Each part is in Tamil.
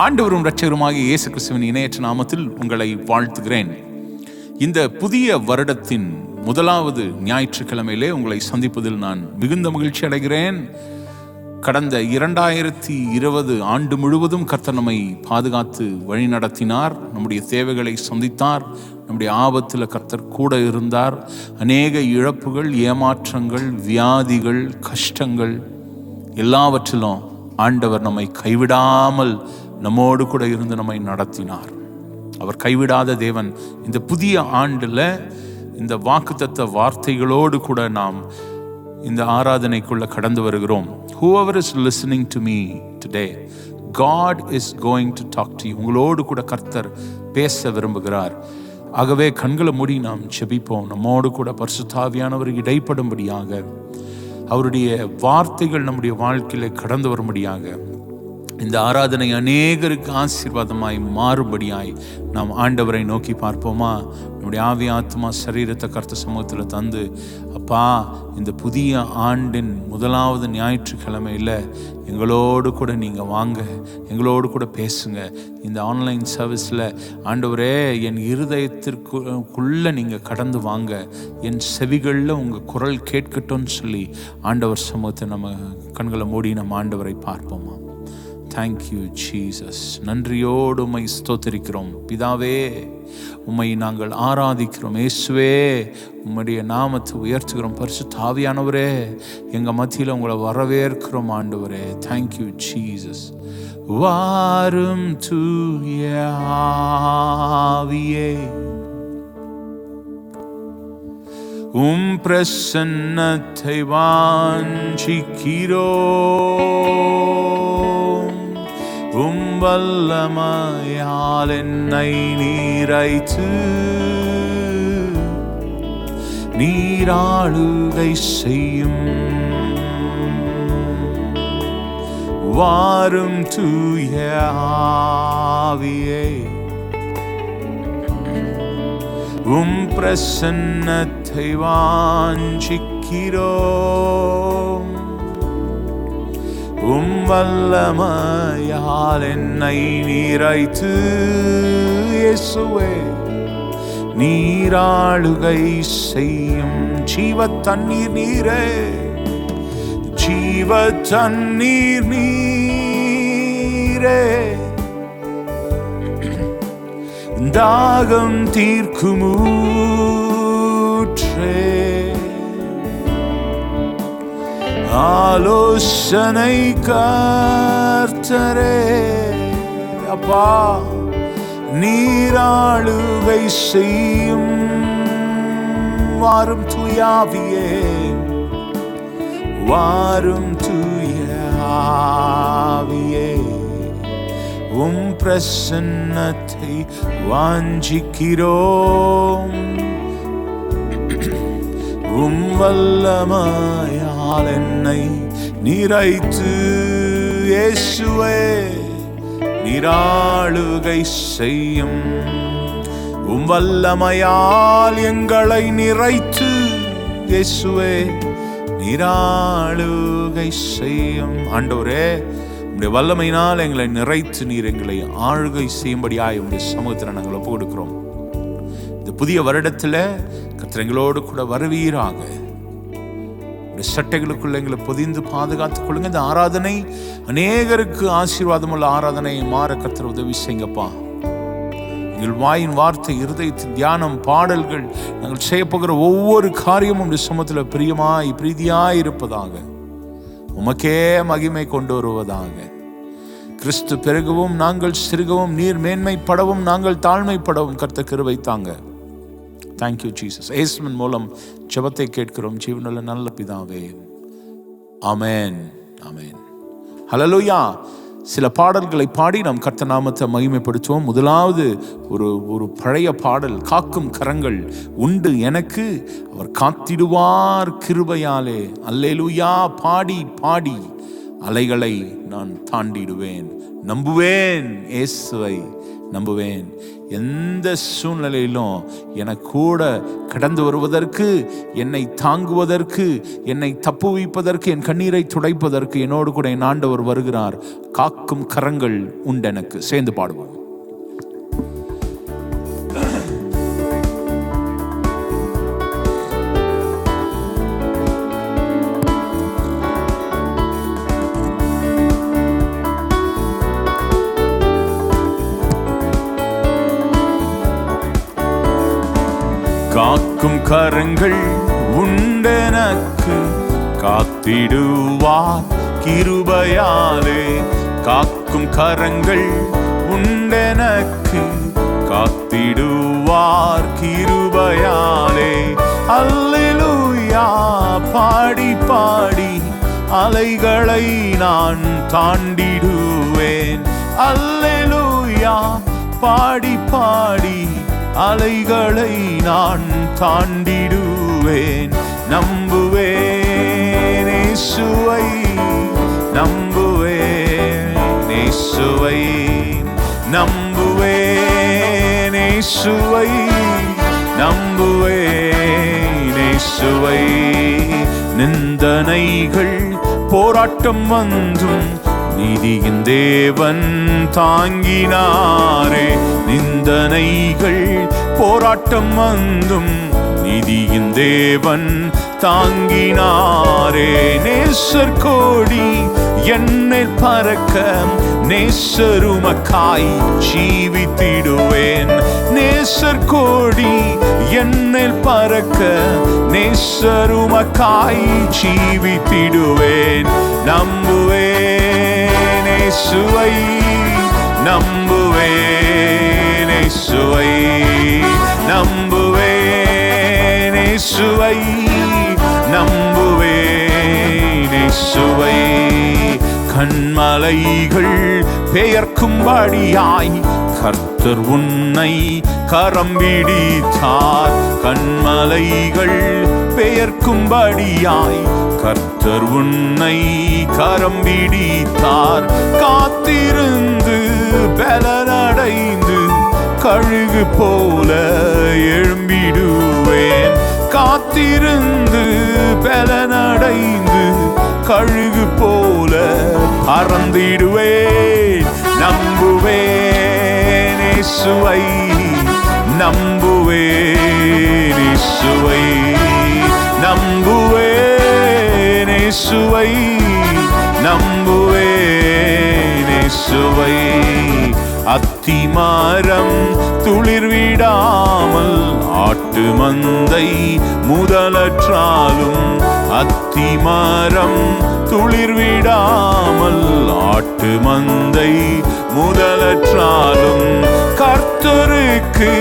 ஆண்டவரும் இரட்சகருமாகிய இயேசு கிறிஸ்துவின் இணையற்ற நாமத்தில் உங்களை வாழ்த்துகிறேன். இந்த புதிய வருடத்தின் முதலாவது ஞாயிற்றுக்கிழமையிலே உங்களை சந்திப்பதில் நான் மிகுந்த மகிழ்ச்சி அடைகிறேன். கடந்த 2020 ஆண்டு முழுவதும் கர்த்தர் நம்மை பாதுகாத்து வழி நடத்தினார். நம்முடைய தேவைகளை சந்தித்தார். நம்முடைய ஆபத்தில் கர்த்தர் கூட இருந்தார். அநேக இழப்புகள், ஏமாற்றங்கள், வியாதிகள், கஷ்டங்கள் எல்லாவற்றிலும் ஆண்டவர் நம்மை கைவிடாமல் நம்மோடு கூட இருந்து நம்மை நடத்தினார். அவர் கைவிடாத தேவன். இந்த புதிய ஆண்டில் இந்த வாக்குத்தத்த வார்த்தைகளோடு கூட நாம் இந்த ஆராதனைக்குள்ள கடந்து வருகிறோம். Whoever is listening to me today, God is going to talk to you. உங்களோடு கூட கர்த்தர் பேச விரும்புகிறார். ஆகவே கண்களை மூடி நாம் ஜெபிப்போம். நம்மோடு கூட பரிசுத்த ஆவியானவர் இடைப்படும்படியாக, அவருடைய வார்த்தைகள் நம்முடைய வாழ்க்கையில கடந்து வரும்படியாக, இந்த ஆராதனை அநேகருக்கு ஆசீர்வாதமாய் மாறும்படியாய் நாம் ஆண்டவரை நோக்கி பார்ப்போமா? நம்முடைய ஆவி, ஆத்மா, சரீரத்தை கர்த்தர் சமூகத்தில் தந்து, அப்பா, இந்த புதிய ஆண்டின் முதலாவது ஞாயிற்றுக்கிழமையில் எங்களோடு கூட நீங்கள் வாங்க, எங்களோடு கூட பேசுங்க. இந்த ஆன்லைன் சர்வீஸில் ஆண்டவரே, என் இருதயத்திற்குள்ளே நீங்கள் கடந்து வாங்க, என் செவிகளில் உங்கள் குரல் கேட்கட்டும்னு சொல்லி ஆண்டவர் சமூகத்தை நம்ம கண்களை மூடி நம்ம ஆண்டவரை பார்ப்போமா? Thank you Jesus. நன்றியோடு உம்மை ஸ்தோத்திரிக்கிறோம் பிதாவே. உம்மை நாங்கள் ஆராதிக்கிறோம் இயேசுவே. உம்முடைய நாமத்தை உயர்த்துகிறோம். பரிசுத்த ஆவியானவரே, எங்கள் மத்தியில் உங்களை வரவேற்கிறோம் ஆண்டவரே. Thank you Jesus. வாரும் தூய ஆவியே, உம் பிரசன்னத்தை வாஞ்சிக்கிறோம். உம் வல்லமையால் என்னை நீரைத்து நீராளுகை செய்யும். வாரும் தூய ஆவியே, உம் பிரசன்னத்தை வாஞ்சிக்கிறோம். உம் வல்லமையால் என்னை நீரைத்து இயேசுவே நீராளுகை செய்யும். ஜீவ தண்ணீர் நீரே, ஜீவ தண்ணீர் நீரே, தாகம் தீர்க்குமூற்றே, ஆலோசனை கர்த்தரே, அப்பா, நீராளுகை செய்யும். வாரும் தூய ஆவியே, வாரும் தூய ஆவியே, உம் பிரசன்னத்தை வாஞ்சிக்கிறோம். உம் வல்லமையால் என்னை நீரைத்து இயேசுவே நீராளுகை செய்யும். உம் வல்லமையால் எங்களை நிறைத்து இயேசுவே நீராளுகை செய்யும். ஆண்டவரே, உம்முடைய வல்லமையினால் எங்களை நிறைத்து நீர் எங்களை ஆளுகை செய்யும்படியாய் உம்முடைய சமூகத்தில் நாங்கள் ஒப்பு கொடுக்கிறோம். இந்த புதிய வருடத்தில் கர்த்தர் எங்களோடு கூட வருவீராக. உடைய சட்டைகளுக்குள்ள எங்களை பொதிந்து பாதுகாத்துக் கொள்ளுங்க. இந்த ஆராதனை அநேகருக்கு ஆசீர்வாதமுள்ள ஆராதனை மாற கர்த்தர் உதவி செய்யுங்கப்பா. எங்கள் வாயின் வார்த்தை, இருதயத்தின் தியானம், பாடல்கள், நாங்கள் செய்ய போகிற ஒவ்வொரு காரியமும் உடைய சமூகத்தில் பிரியமாய் பிரீதியாய் இருப்பதாக, உமக்கே மகிமை கொண்டு வருவதாக. கிறிஸ்து பெருகவும் நாங்கள் சிறுகவும், நீர் மேன்மைப்படவும் நாங்கள் தாழ்மைப்படவும் கர்த்தர் கிருபை தாங்க. Thank you Jesus. இயேசுவின் மூலம் ஜெபத்தை கேட்கிறோம் ஜீவனுள்ள நல்ல பிதாவே. ஆமென், ஆமென். ஹல்லேலூயா. சில பாடல்களை பாடி நாம் கர்த்தர் நாமத்தை மகிமைப்படுத்துவோம். முதலாவது ஒரு பழைய பாடல், காக்கும் கரங்கள் உண்டு எனக்கு, அவர் காத்திடுவார் கிருபையாலே. அல்லேலூயா. பாடி பாடி அலைகளை நான் தாண்டிடுவேன், நம்புவேன் இயேசுவை நம்புவேன். எந்த சூழ்நிலையிலும் எனக்கு கூட கடந்து வருவதற்கு, என்னை தாங்குவதற்கு, என்னை தப்புவிப்பதற்கு, என் கண்ணீரை துடைப்பதற்கு என்னோடு கூட என் ஆண்டவர் வருகிறார். காக்கும் கரங்கள் உண்டு எனக்கு. சேர்ந்து பாடுவோம். காக்கும் கரங்கள் உண்டெனக்கு, காத்திடுவார் கிருபையாலே. காக்கும் கரங்கள் உண்டெனக்கு, காத்திடுவார் கிருபையாலே. அல்லேலூயா பாடி பாடி அலைகளை நான் தாண்டிடுவேன். அல்லேலூயா பாடி பாடி அலைகளை நான் தாண்டிடுவேன். நம்புவேன் இயேசுவை, நம்புவேன் இயேசுவை, நம்புவேன் இயேசுவை, நம்புவேன் இயேசுவை. நிந்தனைகள் போராட்டம் வந்தும் நீதியின் தேவன் தாங்கினாரே. நிந்தனைகள் போராட்டம் வந்தும் நீதியின் தேவன் தாங்கினாரே. நேசர் கோடி என்னில் பறக்க, நேசருமக்காய் ஜீவித்திடுவேன். நேசர் கோடி என்னில் பறக்க, நேசருமக்காய் ஜீவித்திடுவேன். நம்புவேன் இயேசுவை, நம்புவேன் இயேசுவை, நம்புவேன் இயேசுவை, நம்புவேன் இயேசுவை. கண்மலைகள் பெயர்க்கும்படியாய் கர்த்தர் உன்னை கரம் பிடித்தார். கண்மலைகள் பெயர்க்கும்படியாய் கர்த்தர் உன்னை கரம் பிடித்தார். காத்திருந்து பலனடைந்து கழுகு போல எழும்பிடுவேன். காத்திருந்து பலனடைந்து கழுகு போல பறந்திடுவேன். நம்புவேன் இயேசுவை, நம்புவேன் இயேசுவை, நம்புவேன் இயேசுவை, நம்புவேன் இயேசுவை. அத்திமரம் துளிர்விடாமல் ஆட்டு மந்தை முதலற்றாலும், அத்திமரம் துளிர்விடாமல் ஆட்டு மந்தை முதலற்றாலும், கர்த்தருக்கு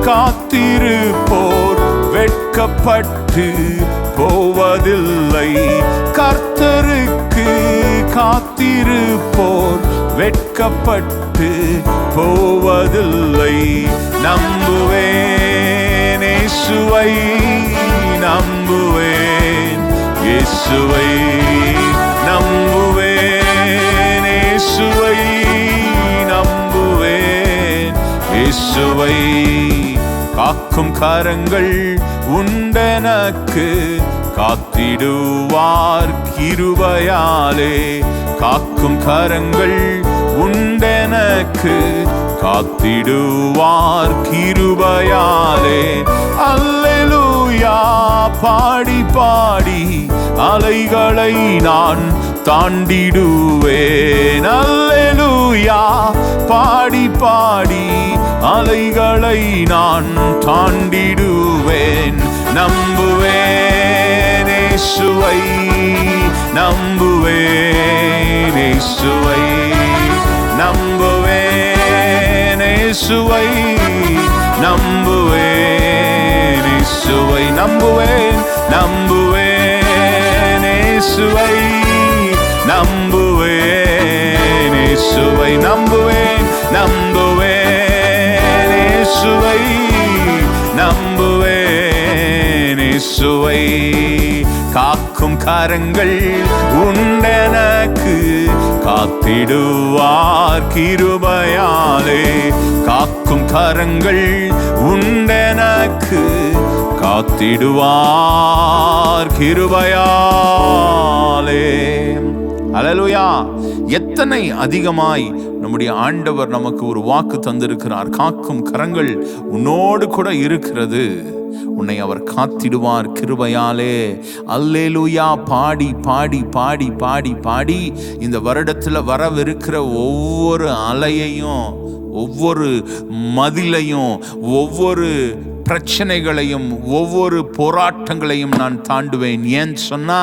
காத்திருப்போர் வெட்கப்பட்டு போவதில்லை. கர்த்தருக்கு காத்திருப்போர் வெட்கப்பட்டு போவதில்லை. நம்புவேன் இயேசுவை, நம்புவேன் இயேசுவை, நம்புவேன் இயேசுவை, நம்புவேன் இயேசுவை. காக்கும் கரங்கள் உண்டெனக்கு, காத்திடுவார் கிருபையாலே. காக்கும் கரங்கள் உண்டெனக்கு, காத்திடுவார் கிருபையாலே. அல்லேலூயா பாடி பாடி அலைகளை நான் தாண்டிடுவேன். அல்லேலூயா பாடி பாடி அலைகளை நான் தாண்டிடுவேன். நம்புவேன் இயேசுவை, நம்புவேன் இயேசுவை, நம்புவேன் இயேசுவை, நம்புவேன் இயேசுவை, நம்புவேன், நம்புவேன் இயேசுவை, நம்புவேன் இயேசுவை, நம்புவேன், நம்புவேன் இயேசுவை, நம்புவேன் இயேசுவை. காக்கும் கரங்கள் உண்டெனக்கு, காத்திடுவார் கிருபையாலே. காக்கும் கரங்கள் உண்டெனக்கு, காத்திடுவார் கிருபையாலே. அல்லேலூயா. எத்தனை அதிகமாய் நம்முடைய ஆண்டவர் நமக்கு ஒரு வாக்கு தந்திருக்கிறார். காக்கும் கரங்கள் உன்னோடு கூட இருக்கிறது, உன்னை அவர் காத்திடுவார் கிருபையாலே. அல்லேலூயா. பாடி பாடி பாடி பாடி பாடி இந்த வருடத்தில் வரவிருக்கிற ஒவ்வொரு அலையையும், ஒவ்வொரு மதிலையும், ஒவ்வொரு பிரச்சனைகளையும், ஒவ்வொரு போராட்டங்களையும் நான் தாண்டுவேன். ஏன் சொன்னா,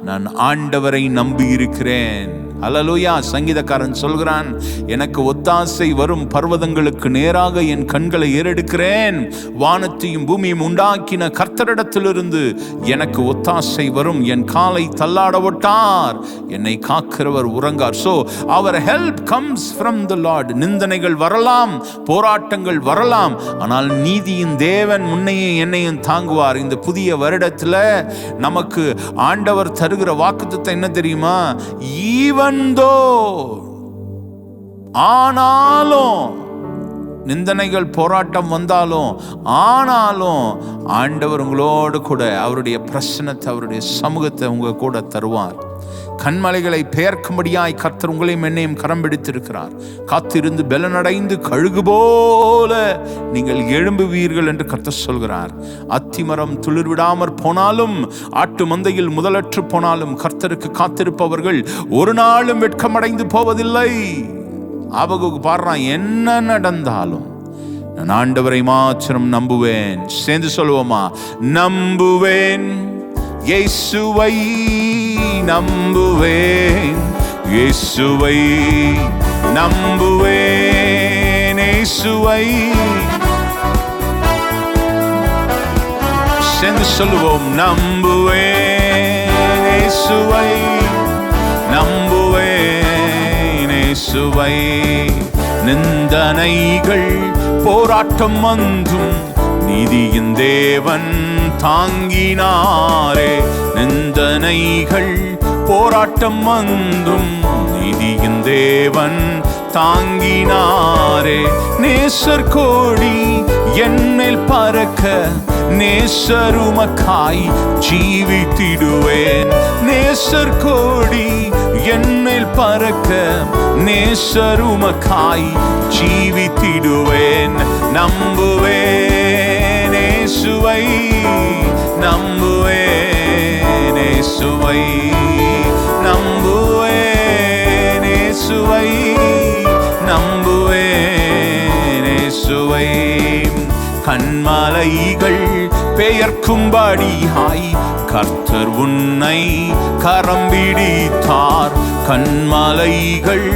நான் ஆண்டவரை நம்பி இருக்கிறேன். அல்லேலூயா. சங்கீதக்காரன் சொல்கிறான், எனக்கு ஒத்தாசை வரும் பர்வதங்களுக்கு நேராக என் கண்களை ஏறெடுக்கிறேன். வானத்தையும் பூமியும் உண்டாக்கின கர்த்தரிடத்திலிருந்து எனக்கு ஒத்தாசை வரும். என் காலை தள்ளாட விட்டார், என்னை காக்கிறவர் உறங்கார். So our help comes from the Lord. நிந்தனைகள் வரலாம், போராட்டங்கள் வரலாம், ஆனால் நீதியின் தேவன் முன்னையும் என்னையும் தாங்குவார். இந்த புதிய வருடத்தில் நமக்கு ஆண்டவர் தருகிற வாக்குத்தத்தம் என்ன தெரியுமா? ஆனாலும் நிந்தனைகள் போராட்டம் வந்தாலும், ஆனாலும் ஆண்டவர் உங்களோடு கூட அவருடைய பிரசன்னத்தை, அவருடைய சமூகத்தை உங்க கூட தருவார். கண்மலைகளை பெயர்க்கும்படியாய் கர்த்தர் உங்களையும் என்னையும் கரம் பிடித்திருக்கிறார். காத்திருந்து பலனடைந்து கழுகு போல நீங்கள் எழும்புவீர்கள் என்று கர்த்தர் சொல்கிறார். அத்திமரம் துளிர் விடாமற் போனாலும், ஆட்டு மந்தையில் முதலற்று போனாலும், கர்த்தருக்கு காத்திருப்பவர்கள் ஒரு நாளும் வெட்கமடைந்து போவதில்லை. ஆபகுக்கு பாடுறான், என்ன நடந்தாலும் நான் ஆண்டவரை மாத்திரம் நம்புவேன். சேர்ந்து சொல்லுவோமா? நம்புவேன் இயேசுவை, நம்புவேன் இயேசுவை, நம்புவேன் இயேசுவை. சேர்ந்து சொல்லுவோம், நம்புவேன் இயேசுவை, நம்புவேன் இயேசுவை. நிந்தனைகள் போராட்டம் வந்தும் நீதியின் தேவன் தாங்கினாரே. நிந்தனைகள் போராட்டம் வந்தும் நீதியின் தேவன் தாங்கினாரே. நேசர் கோடி என்னில் பறக்க, நேசர் உமக்காய் ஜீவித்திடுவேன். நேசர் கோடி என்னில் பறக்க, நேசர் உமக்காய் ஜீவித்திடுவேன். நம்புவேன் இயேசுவை, நம்புவேன் இயேசுவை, நம்புவேன் இயேசுவை, நம்புவேன் இயேசுவை. கண்மலைகள் பெயர்க்கும்படியாய் கர்த்தர் உன்னை கரம் பிடித்தார். கண்மலைகள்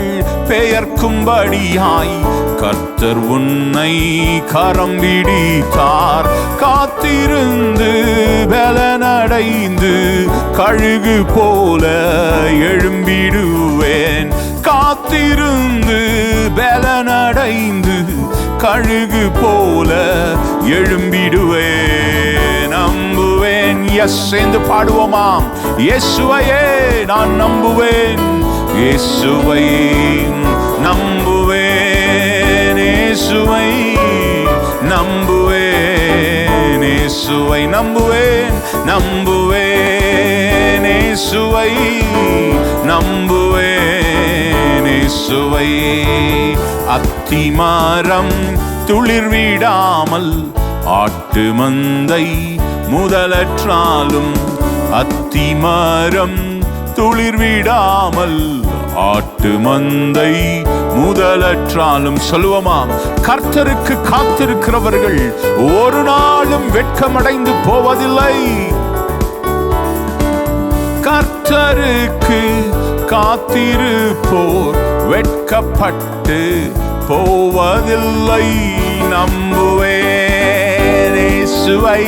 பெயர்க்கும்படியாய் கர்த்தர் உன்னை கரம் பிடித்தார். காத்திருந்து பலனடைந்து கழுகு போல எழும்பிடுவேன். காத்திருந்து பலனடைந்து கழுகு போல எழும்பிடுவேன். நம்புவேன். எஸ், சேர்ந்து பாடுவோமாம். இயேசுவையே நான் நம்புவேன், இயேசுவை நம்புவேன், இயேசுவை நம்புவேன், இயேசுவை நம்புவேன், நம்புவேன் இயேசுவை, நம்புவேன் இயேசுவை. அத்திமரம் துளிர் விடாமல் ஆட்டு மந்தை முதலற்றாலும், அத்திமரம் துளிர் விடாமல் ஆட்டு மந்தை முதலற்றாலும். சொல்லுவோமாம், கர்த்தருக்கு காத்திருக்கிறவர்கள் ஒரு நாளும் வெட்கமடைந்து போவதில்லை. கர்த்தருக்கு காத்திருப்போர் வெட்கப்பட்டு போவதில்லை. நம்புவேன் இயேசுவை,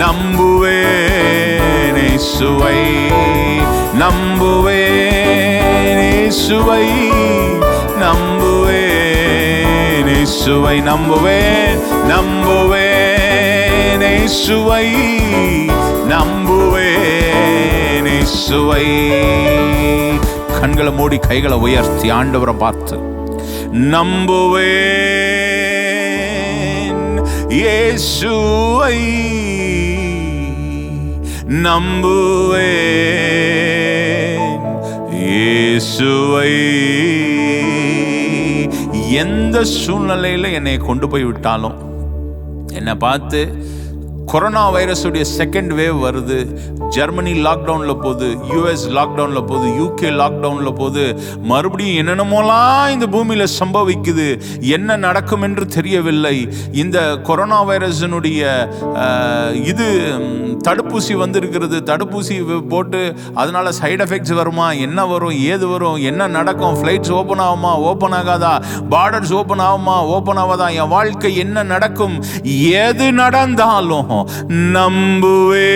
நம்புவேன் இயேசுவை, நம்புவேன் இயேசுவை, நம்புவேன் இயேசுவை, நம்புவேன், நம்புவேன் இயேசுவை, நம்புவேன் இயேசுவை. கண்களை மூடி கைகளை உயர்த்தி ஆண்டவரை பார்த்து நம்புவேன் இயேசுவை, நம்புவேன் இயேசுவை. எந்த சூழ்நிலையில என்னை கொண்டு போய் விட்டாலும், என்னை பார்த்து கொரோனா வைரஸுடைய செகண்ட் வேவ் வருது, ஜெர்மனி லாக்டவுன்ல போகுது, யூஎஸ் லாக்டவுன்ல போகுது, யூகே லாக்டவுன்ல போகுது, மறுபடியும் என்னென்னமோலாம் இந்த பூமியில சம்பவிக்குது, என்ன நடக்கும் என்று தெரியவில்லை. இந்த கொரோனா வைரஸினுடைய இது தடுப்பூசி வந்திருக்கிறது, தடுப்பூசி போட்டு அதனால சைடு எஃபெக்ட்ஸ் வருமா, என்ன வரும், ஏது வரும், என்ன நடக்கும், ஃப்ளைட்ஸ் ஓப்பன் ஆகுமா, ஓப்பன் ஆகாதா, பார்டர்ஸ் ஓப்பன் ஆகுமா, ஓப்பன் ஆகாதா, என் வாழ்க்கை என்ன நடக்கும், எது நடந்தாலும் நம்புவேன்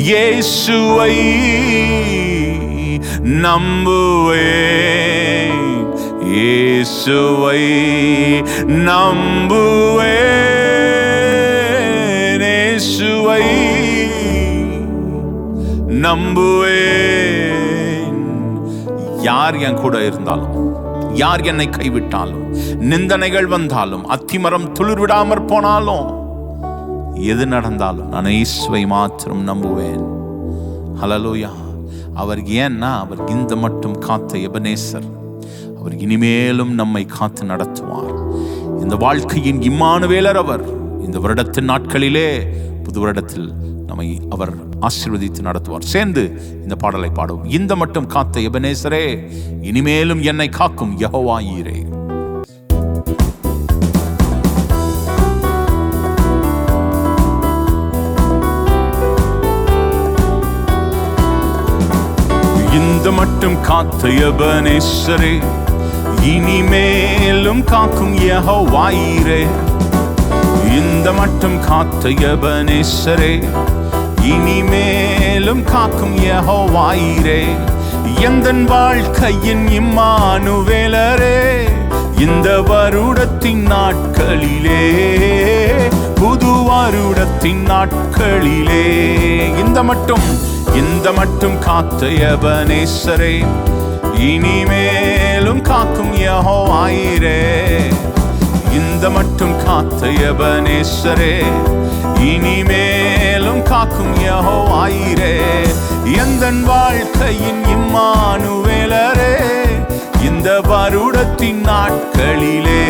இயேசுவை, நம்புவேன் இயேசுவை, நம்புவேன் இயேசுவை, நம்புவேன். யார் என் கூட இருந்தாலும், யார் என்னை கைவிட்டாலும், நிந்தனைகள் வந்தாலும், அத்திமரம் துளிர் விடாமற் போனாலும், எது நடந்தாலும் நான் இயேசுவை மாத்திரம் நம்புவேன். ஹல்லேலூயா. அவர் ஏன்னா அவர் இந்த மட்டும் காத்த எபனேசர். அவர் இனிமேலும் நம்மை காத்து நடத்துவார். இந்த வாழ்க்கையின் இம்மானுவேலர் அவர். இந்த வருடத்தின் நாட்களிலே புது வருடத்தில் நம்மை அவர் ஆசீர்வதித்து நடத்துவார். சேர்ந்து இந்த பாடலை பாடுவோம். இந்த மட்டும் காத்த எபனேசரே, இனிமேலும் என்னை காக்கும் யெகோவா ஈரே. இந்த மட்டும் காத்த எபனேசரே, இனிமேலும் காக்கும் யெகோவா ஈரே. இந்த மட்டும் காத்த எபனேசரே, இனிமேலும் காக்கும் யெகோவா ஈரே. எந்தன் வாழ்க்கையின் இம்மானுவேலரே, இந்த வருடத்தின் நாட்களிலே, புது வருடத்தின் நாட்களிலே, இந்த மட்டும் காத்த எபனேசரே, இனிமேலும் காக்கும் யெகோவா ஈரே. இந்த மட்டும் காத்த எபனேசரே, இனிமேலும் காக்கும் யெகோவா ஈரே. எந்தன் வாழ்க்கையின் இம்மானுவேலரே, இந்த வருடத்தின் நாட்களிலே,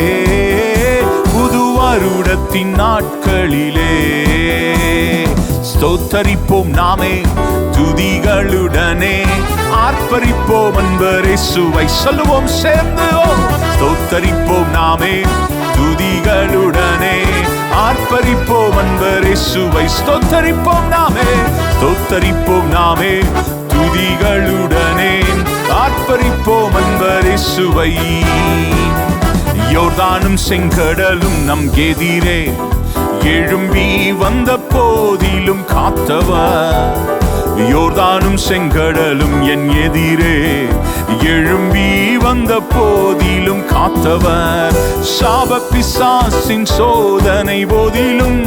புது வருடத்தின் நாட்களிலே, ஸ்தோத்தரிப்போம் நாமே துதிகளுடனே, ஆர்ப்பரிப்போம் அன்பர் இயேசுவை. சொல்லுவோம் சேர்ந்து, ஸ்தோத்தரிப்போம் நாமே துதிகளுடனே, ஆர்ப்பரிப்போம் அன்பர் இயேசுவை. ஸ்தோத்தரிப்போம் நாமே துதிகளுடனே, ஆர்ப்பரிப்போம் அன்பர் இயேசுவை. யோர்தானும் செங்கடலும் நம் எதிரே எழும்பி வந்த போதிலும் காத்தவர். யோர்தானும் செங்கடலும் என் எதிரே எழும்பி வந்த போதிலும் காத்தவர். சாப பிசாசின் சோதனை போதிலும்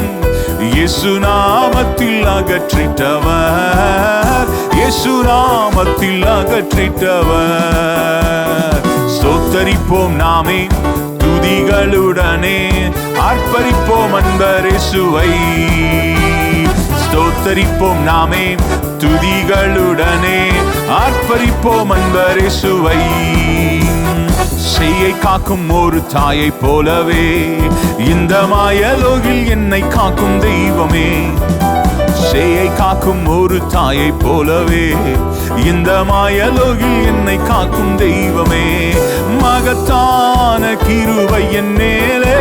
இயேசு நாமத்தில் அகற்றிட்டவர், இயேசு நாமத்தில் அகற்றிட்டவர். ஸ்தோத்தரிப்போம் நாமே துதிகளுடனே, ஆர்ப்பரிப்போம் அன்பர் இயேசுவை. ஸ்தோத்தரிப்போம் நாமே துதிகளுடனே, ஆர்ப்பரிப்போம் அன்பர் இயேசுவை. செய்யை காக்கும் ஒரு தாயை போலவே, இந்த மாயலோகில் என்னை காக்கும் தெய்வமே. செய்யை காக்கும் ஒரு தாயை போலவே, இந்த மாயலோகில் என்னை காக்கும் தெய்வமே. மகத்தான கிருபை என் மேலே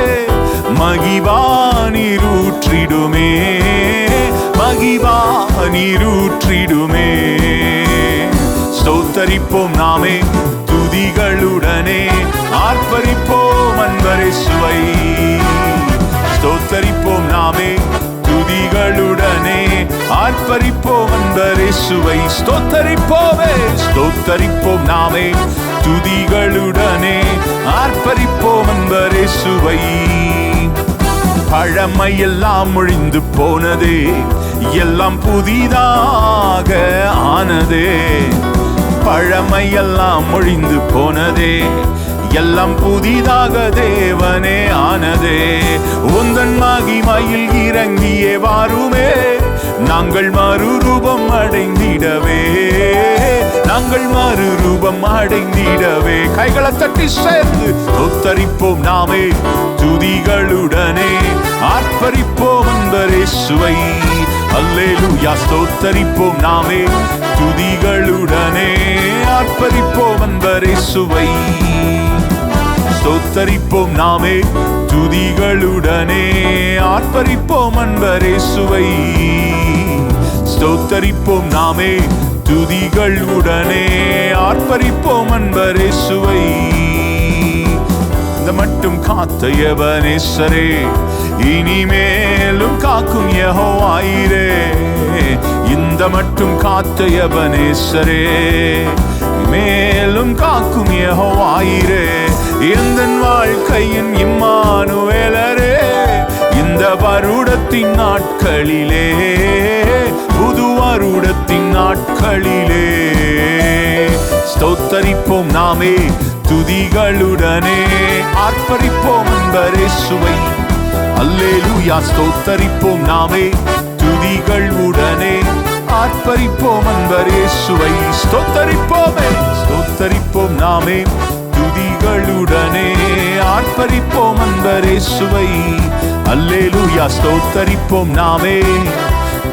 மகிவா நீரூற்றிடுமே, மகிவா நீரூற்றிடுமே. ஸ்தோத்தரிப்போம் நாமே துதிகளுடனே, ஆர்ப்பரிப்போம் அன்பர் இயேசுவை. ஸ்தோத்தரிப்போம் நாமே துதிகளுடனே, ஆர்ப்பரிப்போம் அன்பர் இயேசுவை. ஸ்தோத்தரிப்போம் நாமே துதிகளுடனே, ஆர்ப்பரிப்போம் அன்பர் இயேசுவை. பழமையெல்லாம் ஒழிந்து போனதே, எல்லாம் புதிதாக ஆனதே. பழமையெல்லாம் ஒழிந்து போனதே, எல்லாம் புதிதாக தேவனே ஆனதே. உந்தன் மகிமையில் இறங்கியே வாருமே, நாங்கள் மறுரூபம் அடைந்திடவே, நாங்கள் மறுரூபம் அடைந்திடவே. கைகளை தட்டி சேர்ந்து ஸ்தோத்தரிப்போம் நாமே துதிகளுடனே, ஆர்ப்பரிப்போம் அன்பரேசுவை. அல்லேலூயா. ஸ்தோத்தரிப்போம் நாமே துதிகளுடனே, ஆர்ப்பரிப்போம் அன்பரேசுவை. ஸ்தோத்தரிப்போம் நாமே துதிகளுடனே, ஆர்ப்பரிப்போம் அன்பரேசுவை. ஸ்தோத்தரிப்போம் நாமே துதிகளுடனே, ஆர்ப்பரிப்போம் அன்பரேசுவை. இந்த மட்டும் காத்த எபனேசரே, இனிமேலும் காக்கும் யெகோவாயிரே. இந்த மட்டும் காத்த எபனேசரே, மேலும் காக்கும் யெகோவாயிரே. எந்தன் வாழ்க்கையின் இம்மானுவேலரே, இந்த வருடத்தின் நாட்களிலே, புது வருடத்தின் நாட்களிலே. ஸ்தோத்தரிப்போம் நாமே துதிகளுடனே, ஆர்ப்பரிப்போம் அன்பரேசுவை. அல்லேலூயா. ஸ்தோத்தரிப்போம் நாமே துதிகளுடனே, ஆர்ப்பரிப்போம் அன்பரேசுவை. ஸ்தோத்தரிப்போமே. ஸ்தோத்தரிப்போம் நாமே துதிகளுடனே, ஆர்ப்பரிப்போம் அன்பரேசுவை. அல்லேலூயா. ஸ்தோத்தரிப்போம் நாமே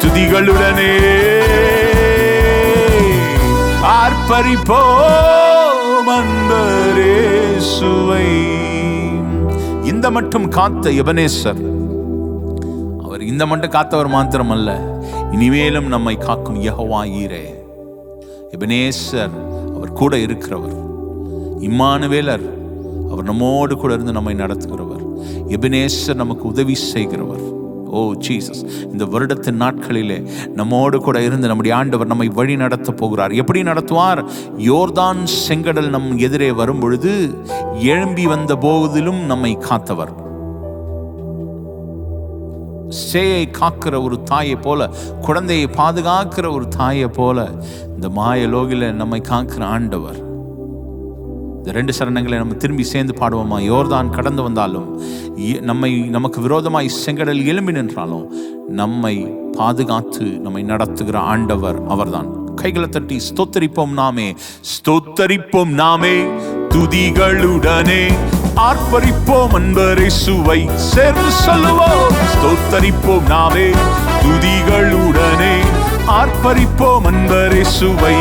துதிகளுடனே, ஆர்ப்பரிப்போம் அன்பரேசுவை. இந்த மட்டும் காத்த எபனேசர், அவர் இந்த மட்டும் காத்தவர் மாத்திரம் அல்ல, இனிமேலும் நம்மை காக்கும் யெகோவாயிரே. எபனேசர் அவர் கூட இருக்கிறவர், இம்மானுவேலர் அவர் நம்மோடு கூட இருந்து நம்மை நடத்துகிறவர், எபனேசர் நமக்கு உதவி செய்கிறவர். ஓ ஜீசஸ், இந்த வருடத்தின் நாட்களிலே நம்மோடு கூட இருந்து நம்முடைய ஆண்டவர் நம்மை வழி நடத்த போகிறார். எப்படி நடத்துவார்? யோர்தான் செங்கடல் நம் எதிரே வரும் பொழுது எழும்பி வந்த போதிலும் நம்மை காத்தவர். சேயை காக்கிற ஒரு தாயை போல, குழந்தையை பாதுகாக்கிற ஒரு தாயை போல இந்த மாய லோகில நம்மை காக்கிற ஆண்டவர். இந்த 2 சரணங்களை நம்ம திரும்பி சேர்ந்து பாடுவோமா? யோர்தான் கடந்து வந்தாலும், நமக்கு விரோதமாய் செங்கடல் எழும்பி நின்றாலும் நம்மை பாதுகாத்து நம்மை நடத்துகிற ஆண்டவர் அவர்தான். கைகளை தட்டி ஸ்தோத்தரிப்போம் நாமே, ஸ்தோத்தரிப்போம் நாமே துதிகளுடனே, ஆர்ப்பரிப்போம் அன்பரேசுவை. சேர்ந்து சொல்லுவோம். ஸ்தோத்தரிப்போம் நாமே துதிகளுடனே, ஆர்ப்பரிப்போம் அன்பரேசுவை.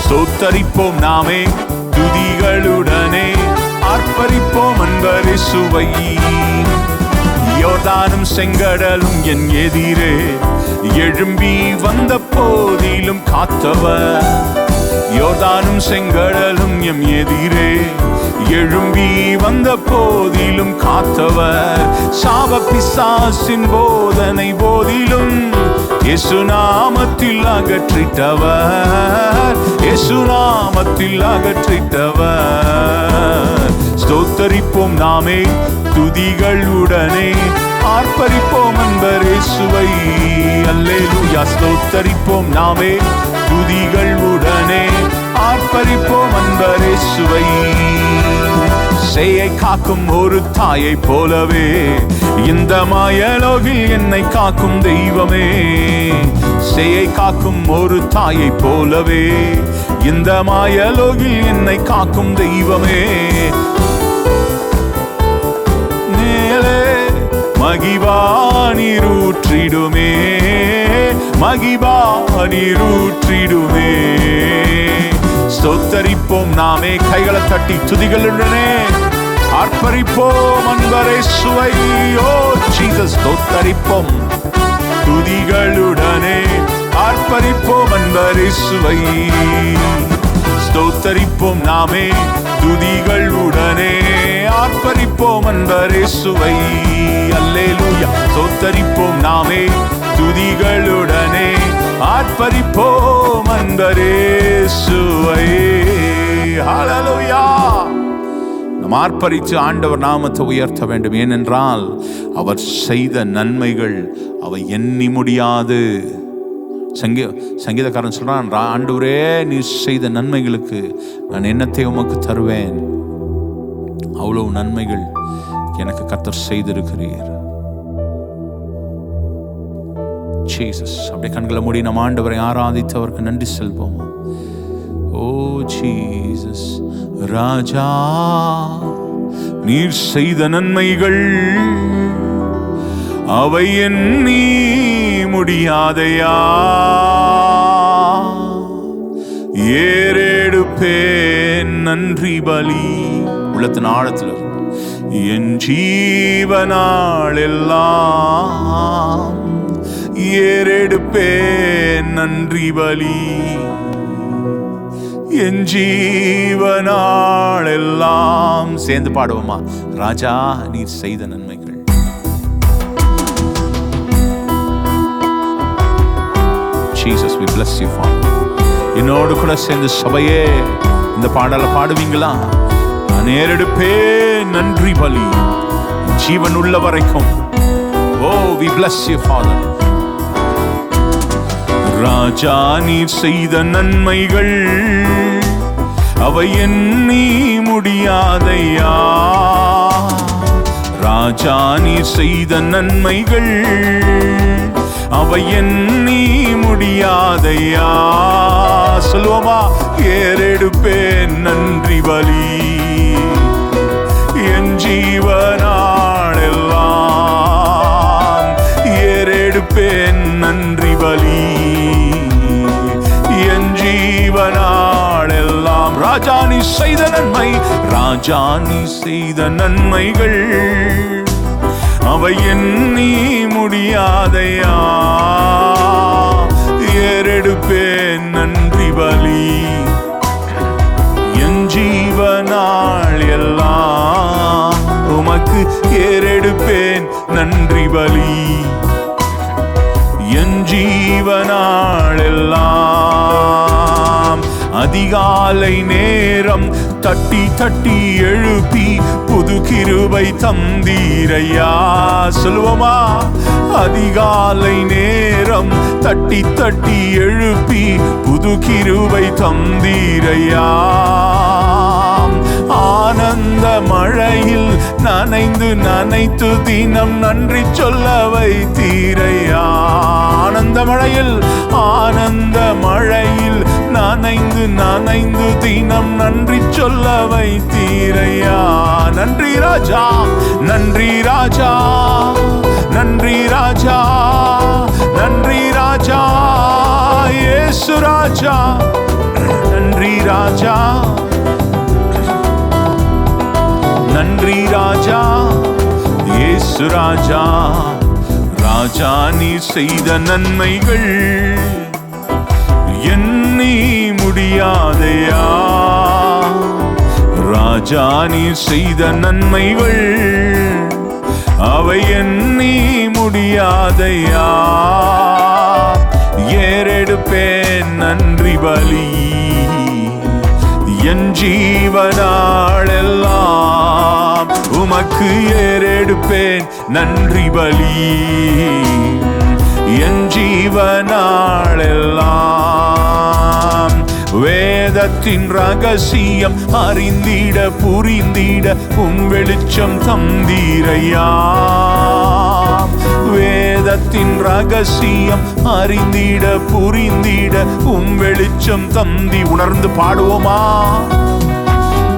ஸ்தோத்தரிப்போம் நாமே துதிகளுடனே, ஆர்ப்பரிப்போம் அன்பரேசுவை. யோர்தானும் செங்கடலும் என் எதிரே எழும்பி வந்த போதிலும் காத்தவர். யோர்தானும் செங்கடலும் எம் எதிரே எழும்பி வந்த போதிலும் காத்தவர். சாப பிசாசின் போதனை போதிலும் இயேசு நாமத்தில் அகற்றிட்டவர், இயேசு நாமத்தில் அகற்றிட்டவர். ஸ்தோத்தரிப்போம் நாமே துதிகளுடனே, ஆர்ப்பரிப்போம் அன்பரேசுவை. அல்லேலூயா. ஸ்தோத்தரிப்போம் நாமே துதிகளுடனே, ஆர்ப்பரிப்போம் அன்பரேசுவை. சேயை காக்கும் ஒரு தாயை போலவே இந்த மாயலோகில் என்னை காக்கும் தெய்வமே. சேயை காக்கும் ஒரு தாயை போலவே இந்த மாயலோகில் என்னை காக்கும் தெய்வமே. மேலே மகிபா நீரூற்றிடுமே, மகிபா நீரூற்றிடுமே. ஸ்தோத்தரிப்போம் நாமே கைகளை தட்டி துதிகளுடனே, ஆர்ப்பரிப்போம் அன்பரேசுவை. ஓ ஜீசஸ். ஸ்தோத்தரிப்போம் துதிகளுடனே, ஆர்ப்பரிப்போம் அன்பரேசுவை. ஸ்தோத்தரிப்போம் நாமே துதிகளுடனே, ஆர்ப்பரிப்போம் அன்பரேசுவை. அல்லேலூயா. ஸ்தோத்தரிப்போம் நாமே துதிகளுடனே, ஆர்ப்பரிப்போம் அன்பரேசுவை. ஹல்லேலூயா. ஆர்ப்பரித்து ஆண்டவர் நாமத்தை உயர்த்த வேண்டும். ஏனென்றால் அவர் செய்த நன்மைகள் அவை எண்ணி முடியாது. சங்கீதக்காரன் சொல்றான், ஆண்டவரே நீர் செய்த நன்மைகளுக்கு நான் என்னத்தை உமக்கு தருவேன். அவ்வளவு நன்மைகள் எனக்கு கர்த்தர் செய்திருக்கிறீர். ஜீசஸ். அப்படியே கண்களை மூடி நம் ஆண்டவரை ஆராதித்து அவருக்கு நன்றி செல்வோம். ஓ ஜீசஸ். ராஜா நீர் செய்த நன்மைகள் அவை எண்ணி முடியாதையா, ஏறெடுப்பேன் நன்றி பலி. உள்ளத்தின் ஆழத்தில் என் ஜீவனாள் எல்லாம் ஏறெடுப்பேன் நன்றி பலி. என் ஜீவனாள் எல்லாம். சேர்ந்து பாடுவோமா? ராஜா நீர் செய்த நன்மைகள். Jesus, we bless you, Father. என்னோடு கூட சேர்ந்து சபையே இந்த பாடலை பாடுவீங்களா? நான் ஏறெடுப்பேன் நன்றி பலி ஜீவன் உள்ள வரைக்கும். Oh, we bless you, Father. ராஜா நீர் செய்த நன்மைகள் அவை எண்ணி முடியாதையா, ராஜா நீர் செய்த நன்மைகள் அவை எண்ணி முடியாதையா. சொல்லுவோமா? ஏறெடுப்பேன் நன்றி பலி என் ஜீவனாள் எல்லாம், ஏறெடுப்பேன் நன்றி பலி என் ஜீவனாள் எல்லாம். ராஜா நீ செய்த நன்மை, ராஜா நீ செய்த நன்மைகள் அவை எண்ணி முடியாதையா, ஏறெடுப்பேன் நன்றி பலி என் ஜீவனாள் எல்லாம். உமக்கு ஏறெடுப்பேன் நன்றி பலி என் ஜீவனாள் எல்லாம். அதிகாலை நேரம் தட்டி தட்டி எழுப்பி புது கிருபை தந்தீரையா. சொல்லுவோமா? அதிகாலை நேரம் தட்டி தட்டி எழுப்பி புது கிருபை தந்தீரையா. ஆனந்த மழையில் நனைந்து நனைத்து தினம் நன்றி சொல்ல வைத்தீரையா. ஆனந்த மழையில், ஆனந்த மழையில் நனைந்து நனைந்து தினம் நன்றி சொல்ல வைத்தீரையா. நன்றி ராஜா, நன்றி ராஜா, நன்றி ராஜா, நன்றி ராஜா, இயேசு ராஜா. நன்றி ராஜா, நன்றி ராஜா, இயேசு ராஜா. ராஜா நீ செய்த நன்மைகள் எண்ணி முடியாதையா, ராஜா நீ செய்த நன்மைகள் அவை எண்ணி முடியாதையா, ஏறெடுப்பேன் நன்றி பலி என் ஜீவனாள் எல்லாம். உமக்கு ஏறெடுப்பேன் நன்றி பலி என் ஜீவனாள் எல்லாம். வேதத்தின் ரகசியம் அறிந்திட புரிந்திட உம் வெளிச்சம் தந்தீரையா. வேதத்தின் ரகசியம் அறிந்திட புரிந்திட உம் வெளிச்சம் தந்தி. உணர்ந்து பாடுவோமா?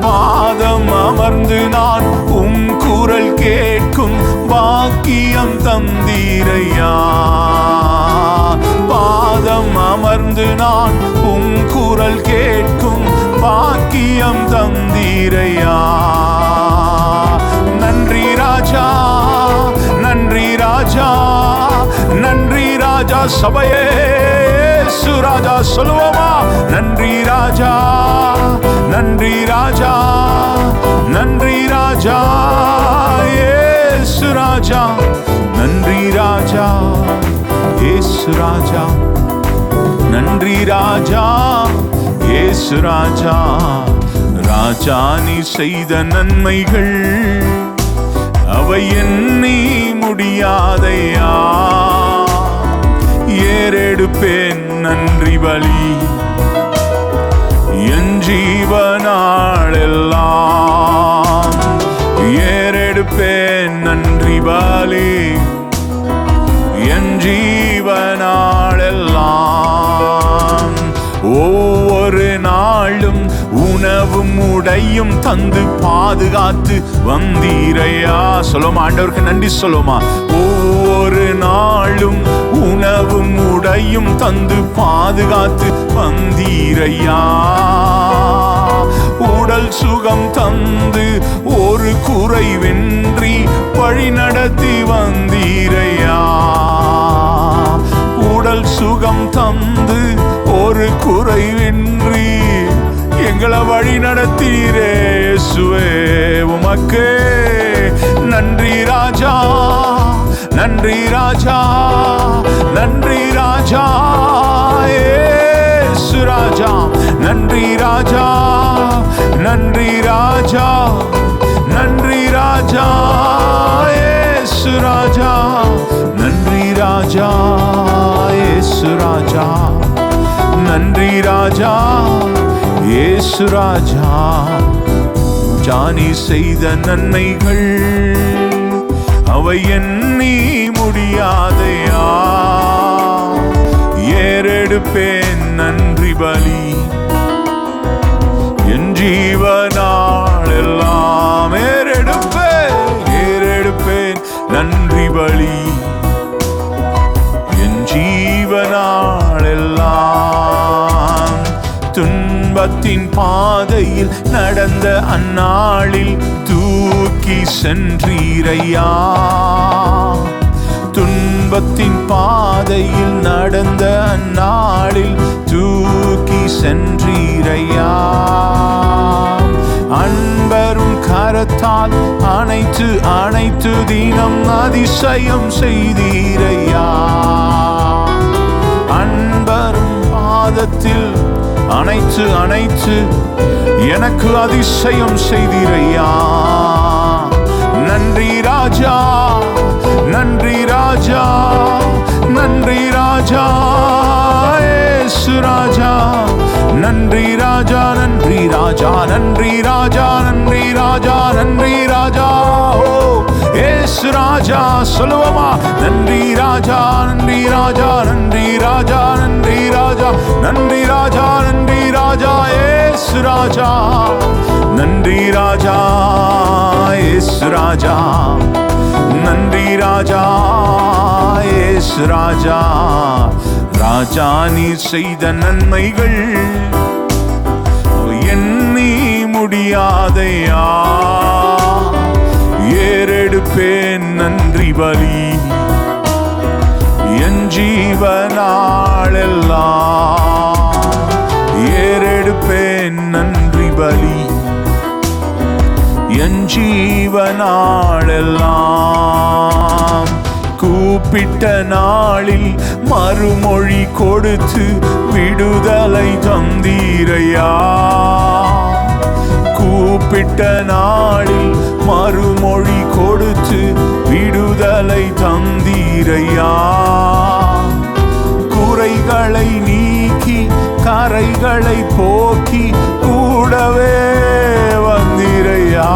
பாதம் அமர்ந்து நான் உம் குரல் கேட்கும் பாக்கியம் தந்தீரையா. பாதம் அமர்ந்து நான் உம் குரல் கேட்கும் பாக்கியம் தந்தீரையா. நன்றி ராஜா, நன்றி ராஜா, நன்றி ராஜா. சபையே இயேசு ராஜா. சொல்லுவோமா? நன்றி ராஜா, நன்றி ராஜா, நன்றி ராஜா, இயேசு ராஜா. நன்றி ராஜா, இயேசு ராஜா. நன்றி ராஜா, இயேசு ராஜா. ராஜா நீ செய்த நன்மைகள் அவை எண்ணி முடியாதையா. ஏறெடுப்பேன் நன்றி பலி என் ஜீவனாளெல்லாம். ஏறெடுப்பேன் நன்றி பலி என் ஜீவனாளெல்லாம். ஒவ்வொரு நாளும் உணவும் உடையும் தந்து பாதுகாத்து வந்தீரையா. சொல்லுமா, ஆண்டவருக்கு நன்றி சொல்லுமா. ஒவ்வொரு நாளும் உணவும் உடையும் தந்து பாதுகாத்து வந்தீரையா. உடல் சுகம் தந்து ஒரு குறைவின்றி வழி நடத்தி வந்தீரையா. உடல் சுகம் தந்து ஒரு குறைவின்றி எங்களை வழி நடத்தீரே இயேசுவே. உமக்கே நன்றி ராஜா, நன்றி ராஜா, நன்றி ராஜா இயேசு ராஜா. நன்றி ராஜா, நன்றி ராஜா, நன்றி ராஜா இயேசு ராஜா. நன்றி ராஜா இயேசு ராஜா, நன்றி ராஜா இயேசு ராஜா. ஜானி செய்த நன்மைகள் அவை எண்ணி முடியாதையா. ஏறெடுப்பேன் நன்றி பலி என் ஜீவனாளெல்லாம். ஏறெடுப்பேன் நன்றி பலி என் ஜீவனாளெல்லாம். துன்பத்தின் பாதையில் நடந்த அந்நாளில் தூக்கி சென்றீரையா. துன்பத்தின் பாதையில் நடந்த அந்நாளில் தூக்கி சென்றீரையா. அன்பரும் கரத்தால் அனைத்து அனைத்து தினம் அதிசயம் செய்தீரையா. அன்பரும் பாதத்தில் அனைத்து அனைத்து எனக்கு அதிசயம் செய்தீரையா. நன்றி ராஜா, நன்றி ராஜா, நன்றி ராஜா இயேசு ராஜா. நன்றி ராஜா, நன்றி ராஜா, நன்றி ராஜா, நன்றி ராஜா, நன்றி ராஜா ஓ இயேசு ராஜா. சொல்லுவோமா, நன்றி ராஜா, நன்றி ராஜா, நன்றி ராஜா, நன்றி ராஜா, நன்றி ராஜா, நன்றி ராஜா இயேசு ராஜா. நன்றி ராஜா இயேசு ராஜா, நன்றி ராஜா இயேசு ராஜா. ராஜா நீ செய்த நன்மைகள் எண்ணி முடியாதையா. ஏறெடுப்பேன் நன்றி பலி என் ஜீவனாளெல்லாம். ஏறெடுப்பேன் நன்றி பலி என் ஜீவனாளெல்லாம். கூப்பிட்ட நாளில் மறுமொழி கொடுத்து விடுதலை தந்தீரையா. கூப்பிட்ட நாளில் மறுமொழி கொடுத்து விடுதலை தந்தீரையா. குறைகளை நீக்கி கரைகளை போக்கி கூடவே வந்தீரையா.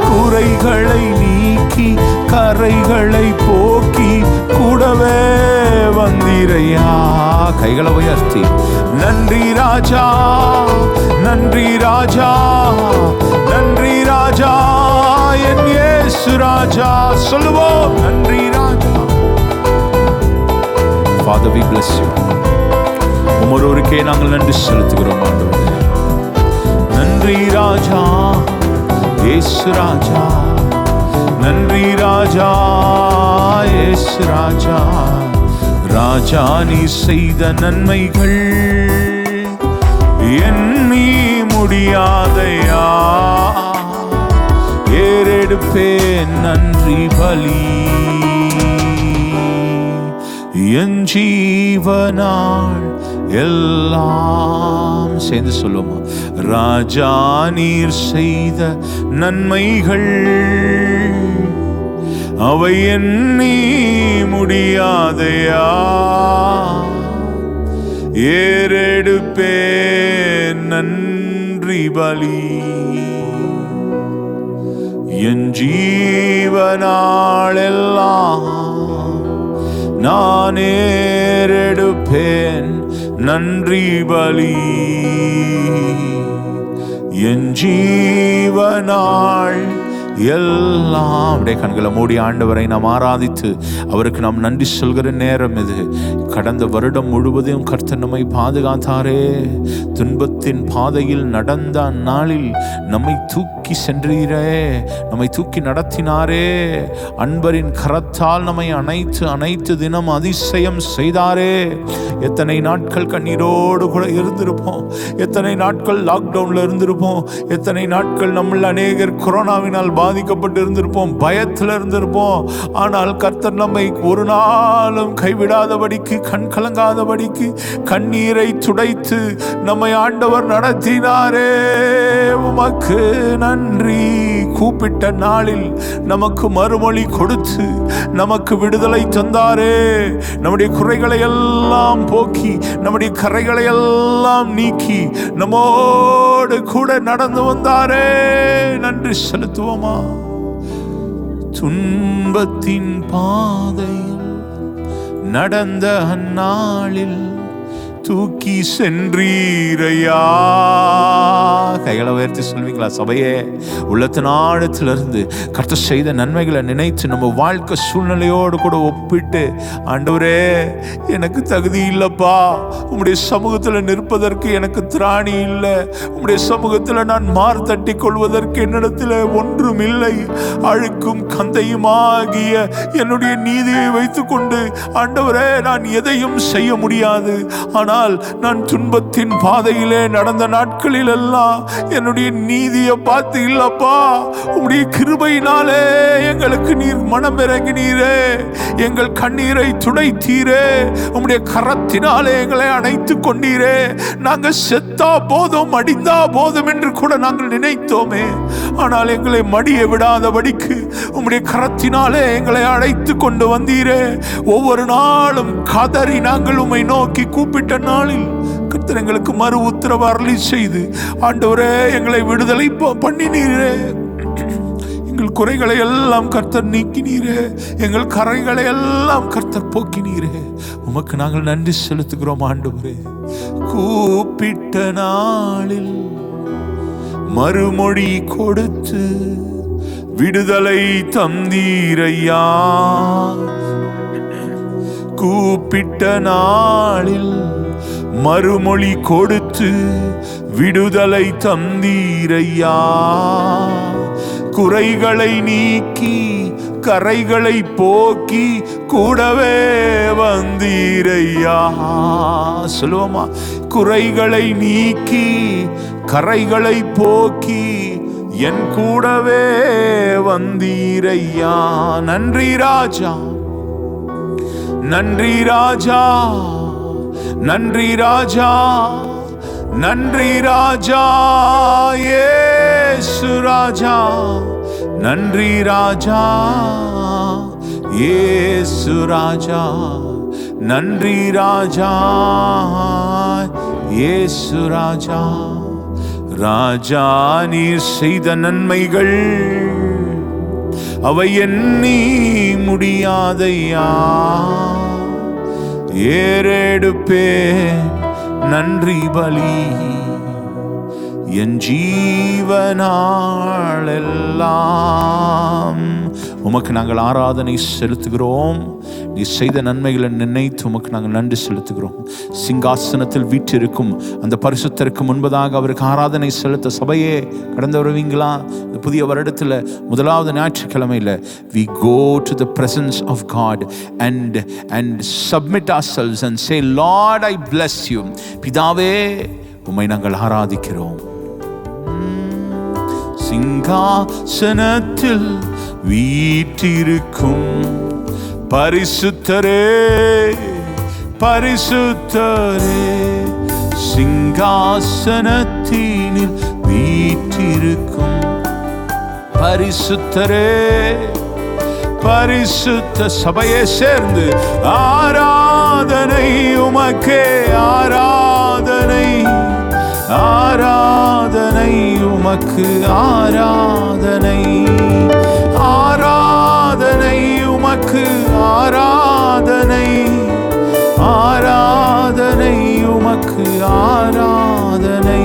குறைகளை நீக்கி கரைகளை போக்கி கூடவே வந்தீரையா. கைகளை உயர்த்தி நன்றி ராஜா, நன்றி ராஜா, நன்றி ராஜா என் இயேசு ராஜா. சொல்லுவோம், நன்றி ராஜா. Father, we bless you. ஒருவருக்கே நாங்கள் நன்றி செலுத்துகிறோம் ஆண்டவரே. நன்றி ராஜா இயேசு ராஜா, நன்றி ராஜா இயேசு ராஜா. ராஜா நீ செய்த நன்மைகள் எண்ணி முடியாதையா. ஏறெடுப்பேன் நன்றி பலி என் ஜீவனாள் எல்லாம் சேர்ந்து சொல்லுவோமா? ராஜா நீர் செய்த நன்மைகள் அவை எண்ணி முடியாதையா, ஏறெடுப்பேன் நன்றி பலி, என் ஜீவனாளெல்லாம் நான் ஏறெடுப்பேன் நன்றி பலி, என் ஜீவனாள் எல்லாம். அப்படியே கண்களை மூடி ஆண்டவரை நாம் ஆராதித்து அவருக்கு நாம் நன்றி சொல்கிற நேரம் இது. கடந்த வருடம் முழுவதும் கர்த்தர் நம்மை பாதுகாத்தாரே. துன்பத்தின் பாதையில் நடந்த நாளில் நம்மை தூக்கி சென்றீரே, நம்மை தூக்கி நடத்தினாரே. அன்பரின் கரத்தால் நம்மை அனைத்து தினம் அதிசயம் செய்தாரே. எத்தனை நாட்கள் கண்ணீரோடு கூட இருந்திருப்போம், எத்தனை நாட்கள் லாக்டவுன்ல இருந்திருப்போம், எத்தனை நாட்கள் நம்மள அநேகர் கொரோனாவினால் பாதிக்கப்பட்டு இருந்திருப்போம், பயத்தில் இருந்திருப்போம். ஆனால் கர்த்தர் நம்மை ஒரு நாளும் கைவிடாதபடிக்கு, கண் கலங்காதபடிக்கு கண்ணீரை துடைத்து நம்மை ஆண்டவர் நடத்தினாரே. உமக்கு நன்றி. கூப்பிட்ட நாளில் நமக்கு மறுமொழி கொடுத்து நமக்கு விடுதலை தந்தாரே. நம்முடைய குறைகளை எல்லாம் போக்கி, நம்முடைய கரைகளை எல்லாம் நீக்கி நம்மோடு கூட நடந்து வந்தாரே. நன்றி செலுத்துவோமா? துன்பத்தின் பாதையில் நடந்த அந்நாளில் தூக்கி சென்றீரையா. கைகளை உயர்த்தி சொல்வீங்களா சபையே? உள்ளத்தின் ஆழத்திலிருந்து கர்த்தர் செய்த நன்மைகளை நினைத்து நம்ம வாழ்க்கை சூழ்நிலையோடு கூட ஒப்பிட்டு, ஆண்டவரே எனக்கு தகுதி இல்லப்பா, உம்முடைய சமூகத்தில் நிற்பதற்கு எனக்கு திராணி இல்லை, உம்முடைய சமூகத்தில் நான் மார் தட்டி கொள்வதற்கு என்னிடத்தில் ஒன்றும் இல்லை, அழுக்கும் கந்தையுமாகிய என்னுடைய நீதியை வைத்துக்கொண்டு ஆண்டவரே நான் எதையும் செய்ய முடியாது. ஆனால் நான் துன்பத்தின் பாதையிலே நடந்த நாட்களில் எல்லாம் என்னுடைய நீதியை பார்த்து இல்லப்பா, உம்முடைய கிருபையினாலே எங்களுக்கு நீர் மனம் இறங்கினீரே, எங்கள் கண்ணீரை துடைத்தீரே, உம்முடைய கரத்தினாலே எங்களை அணைத்து கொண்டீரே. நாங்கள் செத்தா போதும், அடிந்தா போதும் என்று கூட நாங்கள் நினைத்தோமே. ஆனால் எங்களை மடிய விடாதபடிக்கு உம்முடைய கரத்தினாலே எங்களை அழைத்து கொண்டு வந்தீரே. ஒவ்வொரு நாளும் கதறி நாங்கள் உம்மை நோக்கி கூப்பிட்ட நாளில் கர்த்தர் எங்களுக்கு மறு உத்தரவு அருளி செய்து ஆண்டவரே எங்களை விடுதலை பண்ணினீரே. எங்கள் குறைகளை எல்லாம் கர்த்தர் நீக்கினீரே, எங்கள் கரைகளை எல்லாம் கர்த்தர் போக்கினீரே. உமக்கு நாங்கள் நன்றி செலுத்துகிறோம் ஆண்டவரே. கூப்பிட்ட நாளில் மறுமொழி கொடுத்து விடுதலை தந்தீரையா. கூப்பிட்ட நாளில் மறுமொழி கொடுத்து விடுதலை தந்தீரையா. குறைகளை நீக்கி கரைகளை போக்கி கூடவே வந்தீரையா. சொல்லுவோமா? குறைகளை நீக்கி கரைகளை போக்கி என் கூடவே வந்தீரையா. நன்றி ராஜா, நன்றி ராஜா, நன்றி ராஜா, நன்றி ராஜா, இயேசு ராஜா. நன்றி ராஜா, இயேசு ராஜா. நன்றி ராஜா, இயேசு ராஜா. ராஜா நீர் செய்த நன்மைகள் அவை எண்ணி முடியாதையா. ஏறெடுப்பே நன்றி பலி, என் ஜீவனாளெல்லாம் உமக்கு நாங்கள் ஆராதனை செலுத்துகிறோம். நீ செய்த நன்மைகளை நினைத்து உமக்கு நாங்கள் நன்றி செலுத்துகிறோம். சிங்காசனத்தில் வீற்றிருக்கும் அந்த பரிசுத்தருக்கு முன்பதாக அவருக்கு ஆராதனை செலுத்த சபையே கடந்து வருவீங்களா? இந்த புதிய வருடத்தில் முதலாவது ஞாயிற்றுக்கிழமையில் we go to the presence of God and submit ourselves and say, Lord, I bless you. பிதாவே உம்மை நாங்கள் ஆராதிக்கிறோம். சிங்காசனத்தில் வீற்றிருக்கும் பரிசுத்தரே, பரிசுத்தரே சிங்காசனத்தினில் வீற்றிருக்கும் பரிசுத்தரே பரிசுத்த சபையை சேர்ந்து ஆராதனை உமக்கே ஆராதனை ஆராதனை உமக்கு ஆராதனை ஆராதனை உமக்கு ஆராதனை ஆராதனை உமக்கு ஆராதனை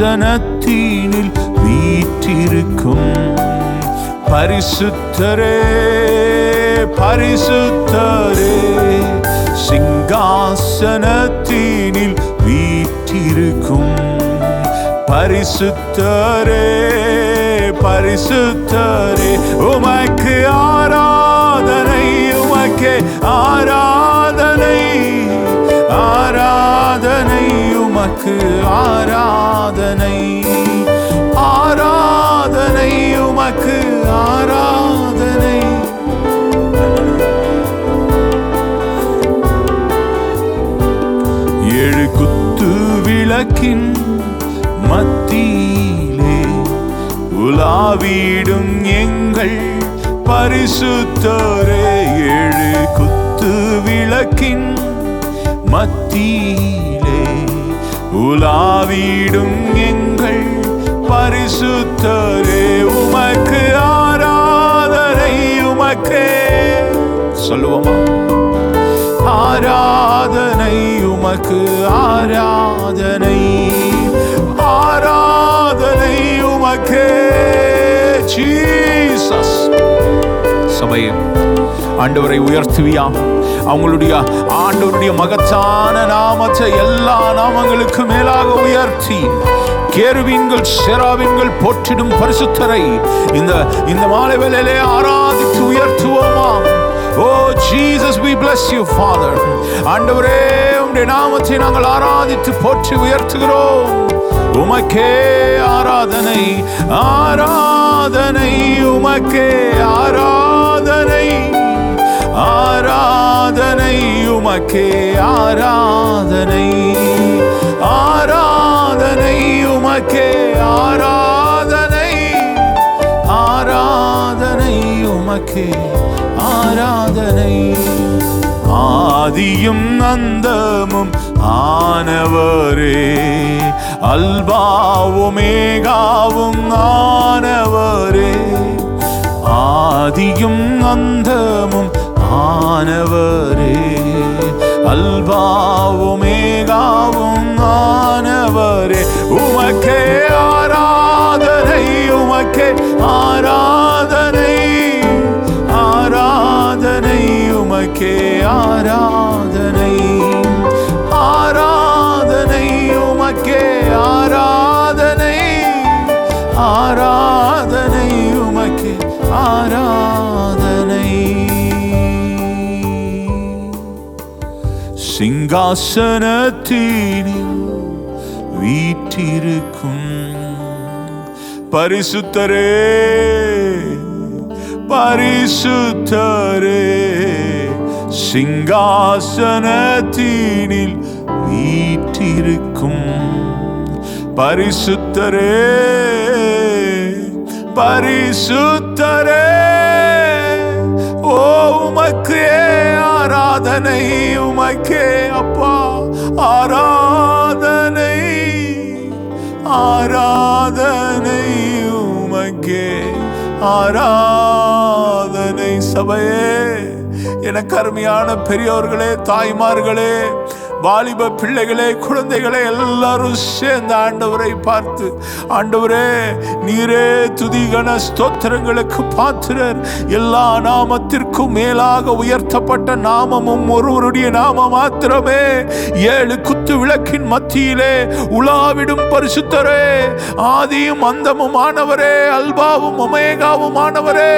சிங்காசனத்தினில் வீற்றிருக்கும் பரிசுத்தரே பரிசுத்தரே சிங்காசனத்தினில் வீற்றிருக்கும் பரிசுத்தரே பரிசுத்தரே உமக்கு ஆராதனை உமக்கே ஆராதனை ஆராதனை உமக்கு ஆராதனை ஆராதனை உமக்கு ஆராதனை ஏழு குத்து விளக்கின் மத்தியிலே உலாவிடும் எங்கள் பரிசுத்தரே ஏழு குத்து விளக்கின் மத்தியிலே உலாவிடும் எங்கள் பரிசுத்தரே உமக்கு ஆராதனை உமக்கே சொல்லுவோமா ஆராதனை உமக்கு ஆராதனை ஆராதனை உமக்கே ஜீசஸ் சபையே ஆண்டவரை உயர்த்துவியா அவங்களுடைய ஆண்டவருடைய மகத்தான நாமத்தை எல்லா நாமங்களுக்கு மேலாக உயர்த்தி கேருவீன்கள் செராவீன்கள் போற்றிடும் பரிசுத்தரை இந்த மாலை வேளையிலே ஆராதித்து உயர்த்துவோமா Oh Jesus, we bless you, Father. ஆண்டவரே உம்முடைய நாமத்தை நாங்கள் ஆராதித்து போற்றி உயர்த்துகிறோம். உமக்கே ஆராதனை ஆராதனை உமக்கே ஆராதனை ஆராதனை உமக்கே ஆராதனை ஆராதனை உமக்கே ஆராதனை ஆராதனை உமக்கே ஆராதனை ஆதியும் அந்தமும் ஆனவரே அல்பாவுமேகாவும் ஆனவரே ஆதியும் அந்தமும் ஆனவரே அல்பாவுமேகாவும் ஆனவரே உமக்கே ஆராதனை உமக்கே ஆராதனை ஆராதனை உமக்கே ஆராதனை ஆராதனை உமக்கே ஆராதனை ஆராதனை உமக்கே ஆராதனை சிங்காசனத்தினில் வீற்றிருக்கும் பரிசுத்தரே பரிசுத்தரே சிங்காசனத்தினில் வீற்றிருக்கும் பரிசுத்தரே பரிசுத்தரே ஓ உமக்கே ஆராதனை உமக்கே அப்பா ஆராதனை ஆராதனை உமக்கே ஆராதனை சபையே எனக்கு அருமையான பெரியோர்களே தாய்மார்களே வாலிப பிள்ளைகளே குழந்தைகளே எல்லாரும் சேர்ந்த ஆண்டவரை பார்த்து ஆண்டவரே நீரே துதிகன ஸ்தோத்திரங்களுக்கு பாத்திரர் எல்லா நாமத்திற்கும் மேலாக உயர்த்தப்பட்ட நாமமும் ஒருவருடைய நாமம் மாத்திரமே ஏழு குத்து விளக்கின் மத்தியிலே உலாவிடும் பரிசுத்தரே ஆதியும் அந்தமும் ஆனவரே அல்பாவும் ஒமேகாவும் ஆனவரே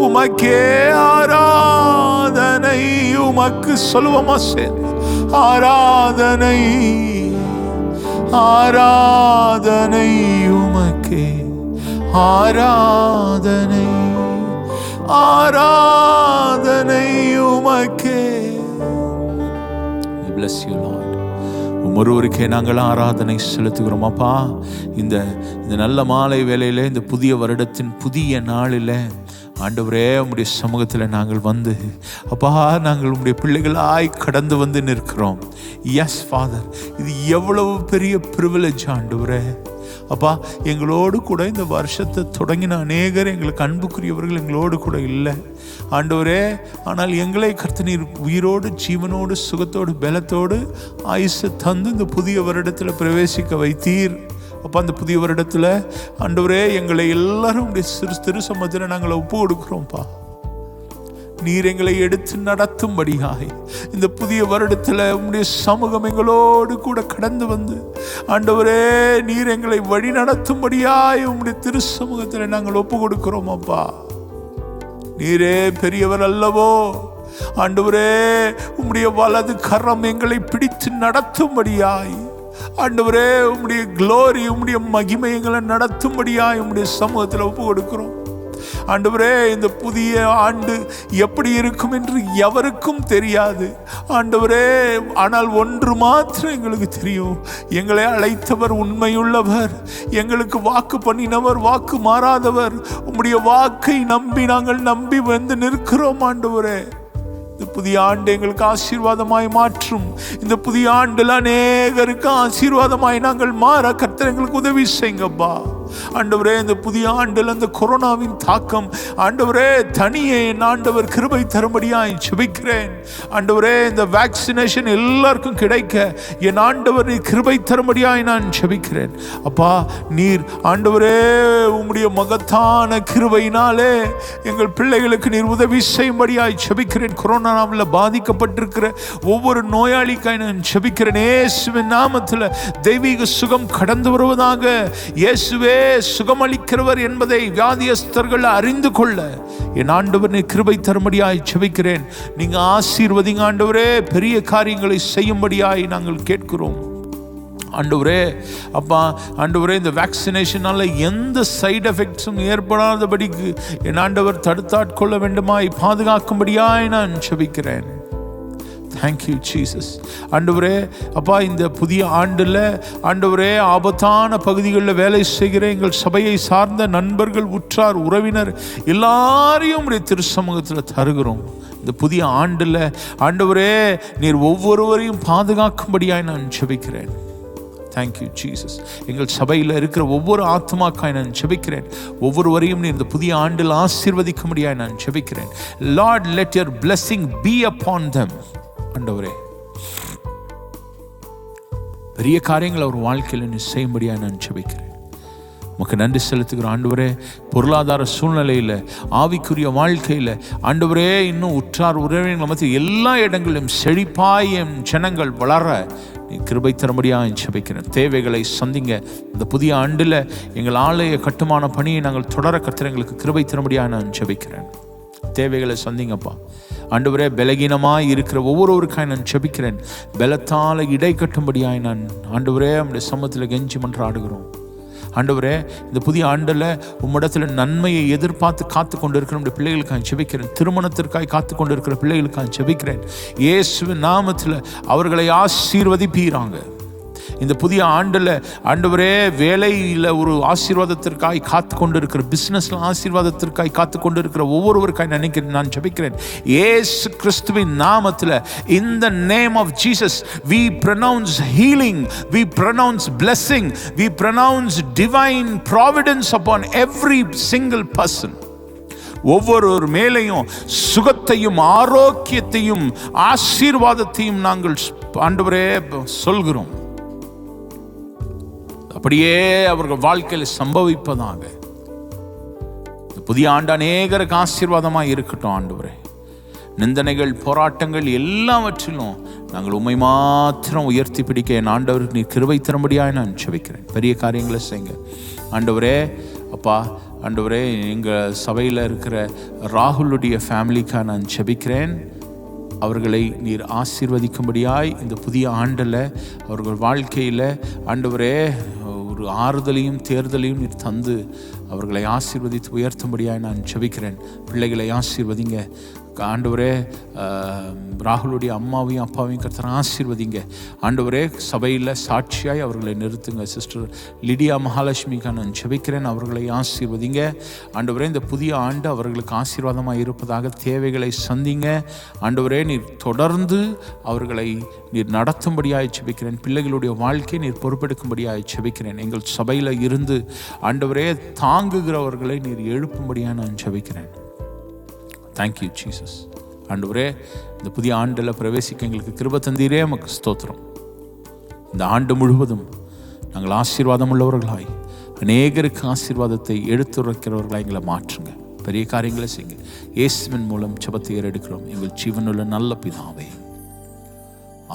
உமக்கே ஆராதனை உமக்கு சொல்லுவோமா சேர்ந்து ஆராதனை ஆராதனை உமக்கே ஆராதனை ஆராதனை உமக்கே. We bless you Lord. ஒருவருக்கே நாங்கள் ஆராதனை செலுத்துகிறோம் அப்பா. இந்த நல்ல மாலை வேளையில, இந்த புதிய வருடத்தின் புதிய நாளில் ஆண்டவரே உம்முடைய சமூகத்தில் நாங்கள் வந்து அப்பா, நாங்கள் உம்முடைய பிள்ளைகளாய் கடந்து வந்து நிற்கிறோம். எஸ் ஃபாதர், இது எவ்வளவு பெரிய பிரிவிலேஜ் ஆண்டவரே. அப்பா, எங்களோடு கூட இந்த வருஷத்தை தொடங்கின அநேகர் எங்களுக்கு அன்புக்குரியவர்கள் எங்களோடு கூட இல்லை ஆண்டவரே. ஆனால் எங்களை கர்த்தர் உயிரோடு ஜீவனோடு சுகத்தோடு பலத்தோடு ஆயுசு தந்து இந்த புதிய வருடத்தில் பிரவேசிக்க வைத்தீர். அப்பா, அந்த புதிய வருடத்தில் ஆண்டவரே எங்களை எல்லாரும் திரு சமூகத்தில் நாங்கள் ஒப்பு கொடுக்குறோம்ப்பா. நீர் எங்களை எடுத்து நடத்தும்படியாய் இந்த புதிய வருடத்தில் உம்முடைய சமூகம் எங்களோடு கூட கடந்து வந்து ஆண்டவரே நீர் எங்களை வழி நடத்தும்படியாய் உம்முடைய திரு சமூகத்தில் நாங்கள் ஒப்பு கொடுக்கிறோம் அப்பா. நீரே பெரியவர் அல்லவோ ஆண்டவரே, உம்முடைய வலது கரம் எங்களை பிடித்து நடத்தும்படியாய் ஆண்டவரே உம்முடைய க்ளோரி, உம்முடைய மகிமை எங்களை நடத்தும்படியாய் உம்முடைய சமூகத்தில் ஒப்பு கொடுக்கிறோம் ஆண்டவரே. இந்த புதிய ஆண்டு எப்படி இருக்கும் என்று எவருக்கும் தெரியாது ஆண்டவரே. ஆனால் ஒன்று மாத்திரம் எங்களுக்கு தெரியும், எங்களை அழைத்தவர் உண்மையுள்ளவர், எங்களுக்கு வாக்கு பண்ணினவர் வாக்கு மாறாதவர். உம்முடைய வாக்கை நம்பி நாங்கள் நம்பி வந்து நிற்கிறோம் ஆண்டவரே. இந்த புதிய ஆண்டு எங்களுக்கு ஆசீர்வாதமாய் மாற்றும். இந்த புதிய ஆண்டில் அநேகருக்கு ஆசீர்வாதமாய் நாங்கள் மாற கர்த்தர் எங்களுக்கு உதவி செய்யுங்கப்பா ஆண்டவரே. இந்த புதிய ஆண்டில் அந்த கொரோனாவின் தாக்கம் ஆண்டவரே தனியே என் ஆண்டவர் கிருபை தரும்படியாய் ஜெபிக்கிறேன் ஆண்டவரே. இந்த வேக்சினேஷன் எல்லாருக்கும் கிடைக்க என் ஆண்டவர் நீர் கிருபை தரும்படியாய் நான் ஜெபிக்கிறேன் அப்பா. நீர் ஆண்டவரே உம்முடைய மகத்தான கிருபையினாலே எங்கள் பிள்ளைகளுக்கு நீர் உதவி செய்யும்படியாய் ஜெபிக்கிறேன். கொரோனாவில் பாதிக்கப்பட்டிருக்கிற ஒவ்வொரு நோயாளிக்காய் நான் ஜெபிக்கிறேன். இயேசுவின் நாமத்தில் தெய்வீக சுகம் கடந்து வருவதாக. இயேசுவே சுகமளிக்கிறவர் என்பதை வியாதியஸ்தர்கள் அறிந்து கொள்ள என் ஆண்டவர் நீர் கிருபை தரும்படியாய் ஜெபிக்கிறேன். நீங்க ஆசீர்வதிங்க ஆண்டவரே, பெரிய காரியங்களை செய்யும்படியாய் நாங்கள் கேட்கிறோம் ஆண்டவரே. அப்பா ஆண்டவரே, இந்த வேக்சினேஷனால எந்த சைடு எஃபெக்ட்ஸும் ஏற்படாதபடிக்கு என் ஆண்டவர் தடுத்தாட்கொள்ள வேண்டுமாய் பாதுகாக்கும்படியாய் நான் ஜெபிக்கிறேன். தேங்க்யூ ஜீசஸ் ஆண்டவரே. அப்பா, இந்த புதிய ஆண்டில் ஆண்டவரே ஆபத்தான பகுதிகளில் வேலை செய்கிற எங்கள் சபையை சார்ந்த நண்பர்கள், உற்றார், உறவினர் எல்லாரையும் திரு சமூகத்தில் தருகிறோம். இந்த புதிய ஆண்டில் ஆண்டவரே நீர் ஒவ்வொருவரையும் பாதுகாக்கும்படியாய் நான் ஜெபிக்கிறேன். Thank you Jesus. எங்கள் சபையில் இருக்கிற ஒவ்வொரு ஆத்மாக்காய் நான் ஜெபிக்கிறேன். ஒவ்வொருவரையும் நீ இந்த புதிய ஆண்டில் ஆசீர்வதிக்கும்படியாய் நான் ஜெபிக்கிறேன். Lord, let your blessing be upon them. ஆண்டவரே, பெரிய காரியங்கள் அவர் வாழ்க்கையில் நீ செய்யும்படியாய் நான் ஜெபிக்கிறேன். உமக்கு நன்றி செலுத்துகிறோம் ஆண்டவரே. பொருளாதார சூழ்நிலையில், ஆவிக்குரிய வாழ்க்கையில் ஆண்டவரே இன்னும் உற்றார் உறவினர்கள் மத்தியில் எல்லா இடங்களிலும் செழிப்பாய் என் ஜனங்கள் வளர நீ கிருபை தரும்படியாக ஜெபிக்கிறேன். தேவைகளை சந்திங்க. இந்த புதிய ஆண்டில் எங்கள் ஆலய கட்டுமான பணியை நாங்கள் தொடர கர்த்தர் எங்களுக்கு கிருபை தரும்படியாக நான் ஜெபிக்கிறேன். தேவைகளை சந்திங்கப்பா ஆண்டவரே. பலகீனமாய் இருக்கிற ஒவ்வொருவருக்காய் நான் ஜெபிக்கிறேன். பலத்தால் இடை கட்டும்படியாய் நான் ஆண்டவரே நம்முடைய சமூகத்தில் கெஞ்சி மன்றாடுகிறோம் ஆண்டவரே. இந்த புதிய ஆண்டில் உம்மிடத்தில் நன்மையை எதிர்பார்த்து காத்து கொண்டு இருக்கிற நம்முடைய பிள்ளைகளுக்காக ஜெபிக்கிறேன். திருமணத்திற்காய் காத்து கொண்டு இருக்கிற பிள்ளைகளுக்காக ஜெபிக்கிறேன். இயேசுவின் நாமத்தில் அவர்களை ஆசீர்வதிப்பீராங்க. இந்த புதிய ஆண்டில் ஆண்டவரே வேலையில் ஒரு ஆசீர்வாதத்திற்காய் காத்து கொண்டு இருக்கிற, பிஸ்னஸ்ல ஆசீர்வாதத்திற்காய் காத்து கொண்டு இருக்கிற ஒவ்வொருவருக்காய் நினைக்கிறேன், நான் ஜெபிக்கிறேன் இயேசு கிறிஸ்துவின் நாமத்தில். in the name of Jesus we pronounce healing, we pronounce blessing, we pronounce divine providence upon every single person. ஒவ்வொரு மேலையும் சுகத்தையும் ஆரோக்கியத்தையும் ஆசீர்வாதத்தையும் நாங்கள் ஆண்டவரே சொல்கிறோம். அப்படியே அவர்கள் வாழ்க்கையில் சம்பவிப்பதாக. புதிய ஆண்டு அநேகருக்கு ஆசீர்வாதமாக இருக்கட்டும் ஆண்டவரே. நிந்தனைகள், போராட்டங்கள் எல்லாவற்றிலும் நாங்கள் உம்மை மாத்திரம் உயர்த்தி பிடிக்க என் ஆண்டவருக்கு நீ கிருபை தரும்படியாக நான் ஜெபிக்கிறேன். பெரிய காரியங்களை செய்யுங்க ஆண்டவரே. அப்பா ஆண்டவரே, எங்கள் சபையில் இருக்கிற ராகுலுடைய ஃபேமிலிக்காக நான் ஜெபிக்கிறேன். அவர்களை நீர் ஆசீர்வதிக்கும்படியாய் இந்த புதிய ஆண்டில் அவர்கள் வாழ்க்கையில் ஆண்டவரே ஒரு ஆறுதலையும் தேர்தலையும் நீர் தந்து அவர்களை ஆசீர்வதித்து உயர்த்தும்படியாக நான் ஜெபிக்கிறேன். பிள்ளைகளை ஆசீர்வதிங்க ஆண்டவரே. ராகுலுடைய அம்மாவையும் அப்பாவையும் கர்த்தர் ஆசீர்வதிங்க ஆண்டவரே. சபையில் சாட்சியாய் அவர்களை நிறுத்துங்க. சிஸ்டர் லிடியா மகாலட்சுமிக்கு நான் ஜெபிக்கிறேன், அவர்களை ஆசீர்வதிங்க ஆண்டவரே. இந்த புதிய ஆண்டு அவர்களுக்கு ஆசீர்வாதமாக இருப்பதாக தேவைகளை சந்திங்க ஆண்டவரே. நீர் தொடர்ந்து அவர்களை நீர் நடத்தும்படியாக ஜெபிக்கிறேன். பிள்ளைகளுடைய வாழ்க்கையை நீர் பொறுப்பெடுக்கும்படியாக ஜெபிக்கிறேன். எங்கள் சபையில் இருந்து ஆண்டவரே தாங்குகிறவர்களை நீர் எழுப்பும்படியாக நான் ஜெபிக்கிறேன். Thank you Jesus. ஆண்டவரே, இந்த புதிய ஆண்டில் பிரவேசிக்க எங்களுக்கு கிருபை தந்தீரே, நமக்கு ஸ்தோத்திரம். இந்த ஆண்டு முழுவதும் நாங்கள் ஆசீர்வாதம் உள்ளவர்களாய் அநேகருக்கு ஆசீர்வாதத்தை எடுத்துரைக்கிறவர்களாய் எங்களை மாற்றுங்க. பெரிய காரியங்களை செய்யுங்க. இயேசுவின் மூலம் ஜெபத்தை ஏறெடுக்கிறோம் எங்கள் ஜீவனுள்ள நல்ல பிதாவே.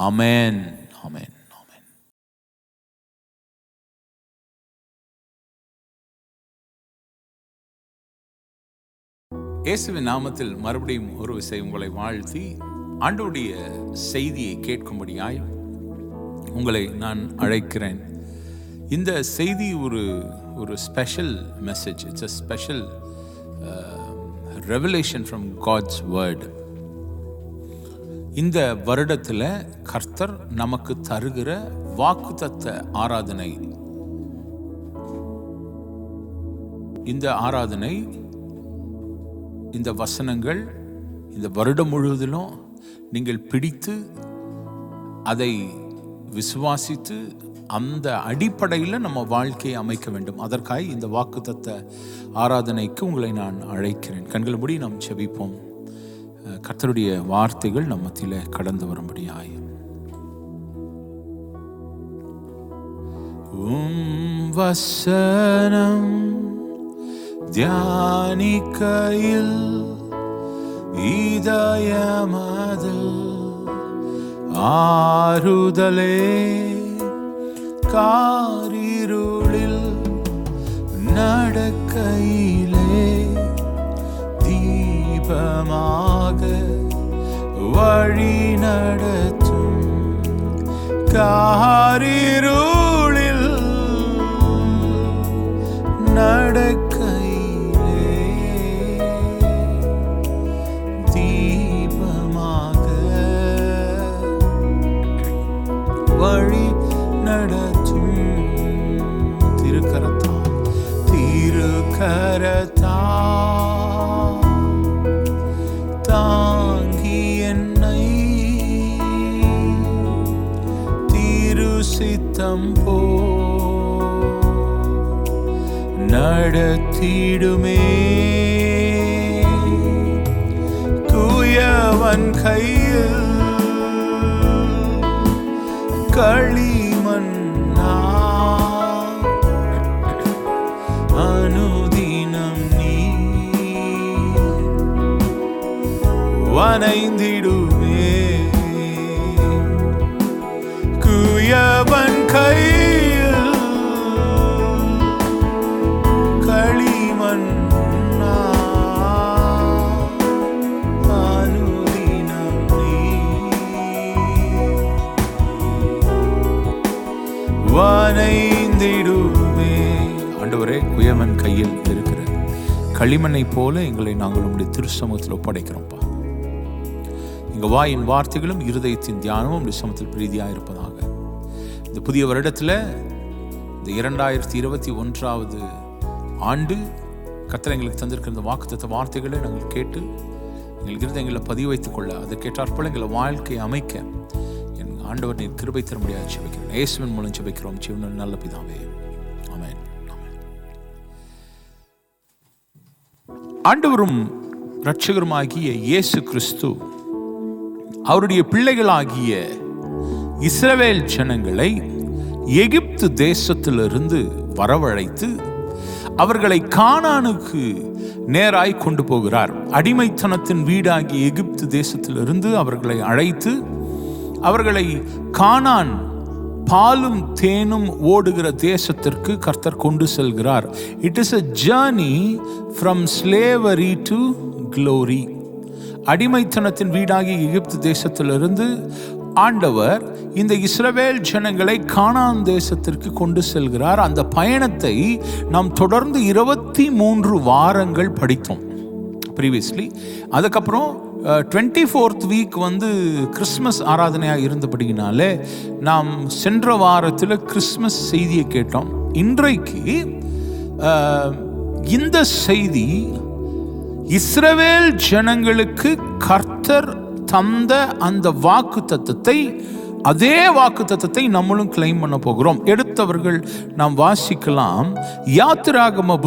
ஆமென், ஆமென். இயேசுவின் நாமத்தில் மறுபடியும் ஒரு விசை உங்களை வாழ்த்தி ஆண்டவருடைய செய்தியை கேட்கும்படியாய் உங்களை நான் அழைக்கிறேன். இந்த செய்தி ஒரு special message. It's a special revelation from God's word. இந்த வருடத்தில் கர்த்தர் நமக்கு தருகிற வாக்குத்தத்த ஆராதனை. இந்த ஆராதனை, இந்த வசனங்கள் இந்த வருடம் முழுவதிலும் நீங்கள் பிடித்து அதை விசுவாசித்து அந்த அடிப்படையில் நம்ம வாழ்க்கையை அமைக்க வேண்டும். அதற்காக இந்த வாக்குத்தத்த ஆராதனைக்கு உங்களை நான் அழைக்கிறேன். கண்கள் மூடி நாம் ஜெபிப்போம். கர்த்தருடைய வார்த்தைகள் நம்ம மத்தியில் கடந்து வரும்படியாய். வசனம் தியானிக்கையில் இதயமதில் ஆறுதலே, காரிருளில் நடக்கையிலே தீபமாக வழி நடத்தும், காரிருளில் நடக்கையிலே தீபமாக வழி நடத்தும். திருக்கரத்தா தாங்கி என்னை திருசித்தம் போ நடத்திடுமே. குயவன் கையில் களிமண்ணா அனுதினம் நீ வனைந்திடுமே. குயவன் கையில் களிமண்ணா அனுதினம் நீ வனைந்திடுமே. ஆண்டவரே, குயவன் கையில் இருக்கிற களிமண்ணை போல எங்களை நாங்கள் உங்களுடைய திருச்சமூகத்தில் ஒப்படைக்கிறோம்ப்பா. எங்கள் வாயின் வார்த்தைகளும் இருதயத்தின் தியானமும் உங்களுடைய சமூகத்தில் பிரீதியாக இருப்பதாக. இந்த புதிய வருடத்தில் இந்த 2021 ஆண்டு கர்த்தர் எங்களுக்கு தந்திருக்கிற இந்த வாக்குத்தத்த வார்த்தைகளை நாங்கள் கேட்டு எங்களுக்கு இருதயங்களை பதிவு வைத்துக் கொள்ள, அதை கேட்டாற்போல எங்களை வாழ்க்கையை அமைக்க என் ஆண்டவர் நீர் கிருபை தரும்படியாக ஜெபிக்கிறேன். இயேசுவின் மூலம் ஜெபிக்கிறோம் ஜீவனுள்ள நல்ல பிதாவே. ஆமென். ஆண்டவரும் இரட்சகருமாகிய இயேசு கிறிஸ்து அவருடைய பிள்ளைகளாகிய இஸ்ரவேல் ஜனங்களை எகிப்து தேசத்திலிருந்து வரவழைத்து அவர்களை கானானுக்கு நேராய் கொண்டு போகிறார். அடிமைத்தனத்தின் வீடாகிய எகிப்து தேசத்திலிருந்து அவர்களை அழைத்து அவர்களை கானான் பாலும் தேனும் ஓடுகிற தேசத்திற்கு கர்த்தர் கொண்டு செல்கிறார். It is a journey from slavery to glory. அடிமைத்தனத்தின் வீடாகிய எகிப்து தேசத்திலிருந்து ஆண்டவர் இந்த இஸ்ரவேல் ஜனங்களை கானான் தேசத்திற்கு கொண்டு செல்கிறார். அந்த பயணத்தை நாம் தொடர்ந்து 23 வாரங்கள் படித்தோம் ப்ரீவியஸ்லி. அதுக்கப்புறம் 24th வீக் கிறிஸ்மஸ் ஆராதனையாக இருந்தபடினாலே நாம் சென்ற வாரத்தில் கிறிஸ்மஸ் செய்தியை கேட்டோம். இன்றைக்கு இந்த செய்தி இஸ்ரவேல் ஜனங்களுக்கு கர்த்தர் தந்த அந்த வாக்குத்தத்தத்தை, அதே வாக்குத்தத்தத்தை நம்மளும் கிளைம் பண்ண போகிறோம். எடுத்தவர்கள் நாம் வாசிக்கலாம். யாத்திராகம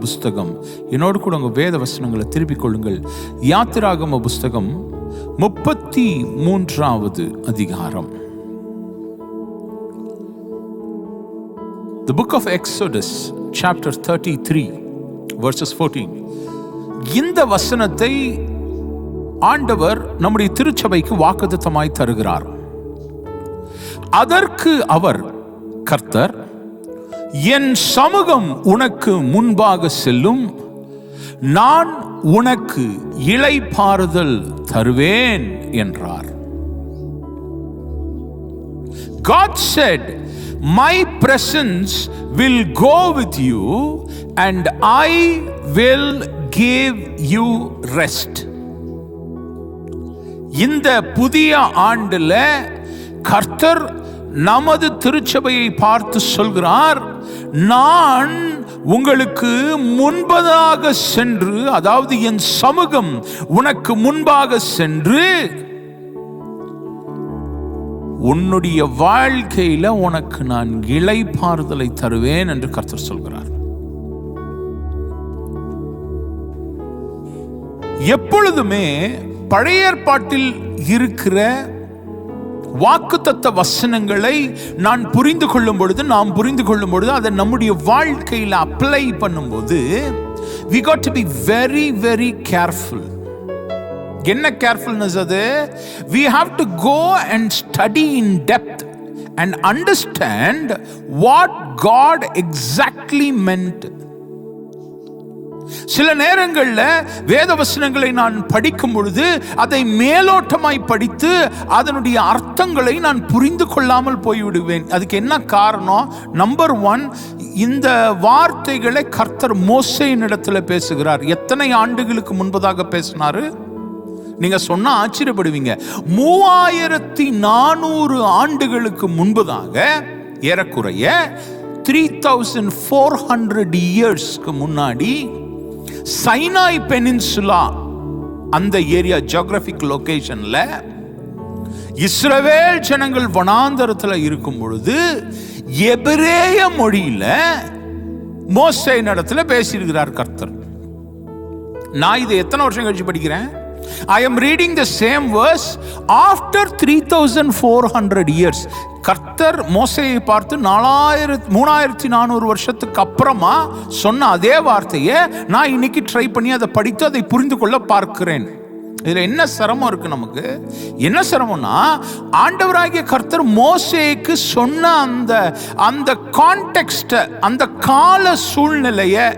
புஸ்தகம் என்னோடு கூட உங்க வேத வசனங்களை திருப்பிக் கொள்ளுங்கள். யாத்திராகம புஸ்தகம் 33வது அதிகாரம். The book of Exodus chapter 33 verses 14. இந்த வசனத்தை ஆண்டவர் நம்முடைய திருச்சபைக்கு வாக்குத்தத்தமாய் தருகிறார். அதற்கு அவர், கர்த்தர், என் சமூகம் உனக்கு முன்பாக செல்லும், நான் உனக்கு இளைப்பாறுதல் தருவேன் என்றார். God said, my presence will go with you and I will give you rest. இந்த புதிய ஆண்டுல கர்த்தர் நமது திருச்சபையை பார்த்து சொல்கிறார், நான் உங்களுக்கு முன்பதாக சென்று, அதாவது என் சமூகம் உனக்கு முன்பாக சென்று உன்னுடைய வாழ்க்கையில உனக்கு நான் இளைப்பாறுதலை தருவேன் என்று கர்த்தர் சொல்கிறார். எப்பொழுதுமே பழைய ஏற்பாட்டில் இருக்கிற வாக்குத்தத்த வசனங்களை நாம் புரிந்து கொள்ளும் பொழுது அதை நம்முடைய வாழ்க்கையில் அப்ளை பண்ணும்போது we got to be very very careful. என்ன கேர்ஃபுல்னஸ் அது? we have to go and study in depth and understand what God exactly meant. சில நேரங்களில் வேத வசனங்களை நான் படிக்கும் பொழுது அதை மேலோட்டமாய் படித்து அதனுடைய அர்த்தங்களை நான் புரிந்து கொள்ளாமல் போய்விடுவேன். அதுக்கு என்ன காரணம்? நம்பர் 1, இந்த வார்த்தைகளை கர்த்தர் மோசேயின் இடத்துல பேசுகிறார். எத்தனை ஆண்டுகளுக்கு முன்பதாக பேசினாரு? நீங்க சொன்னா ஆச்சரியப்படுவீங்க. 3400 ஆண்டுகளுக்கு முன்பதாக, ஏறக்குறைய 3400 இயர்ஸ்க்கு முன்னாடி சைனாய் பெனின்சுலா, அந்த ஏரியா ஜியோகிராபிக் லொகேஷன்ல இஸ்ரவேல் ஜனங்கள் வனாந்தரத்துல இருக்கும் பொழுது எபிரேய மொழியில மோசேயின் இடத்துல பேசியிருக்கிறார் கர்த்தர். நான் இதை எத்தனை வருஷம் கழிச்சு படிக்கிறேன்? I am reading the same verse after 3400 years. கர்த்தர் மோசேயை பார்த்து 3400 வருஷத்துக்கு அப்புறமா சொன்ன அதே வார்த்தையை நான் இன்னைக்கு ட்ரை பண்ணி அதை படித்து அதை புரிந்து கொள்ள பார்க்கிறேன். இதுல என்ன சிரமம் இருக்கு நமக்கு? என்ன சிரமம்னா, ஆண்டவராகிய கர்த்தர் மோசேக்கு சொன்ன அந்த கான்டெக்ஸ்ட், அந்த கால சூழ்நிலையை,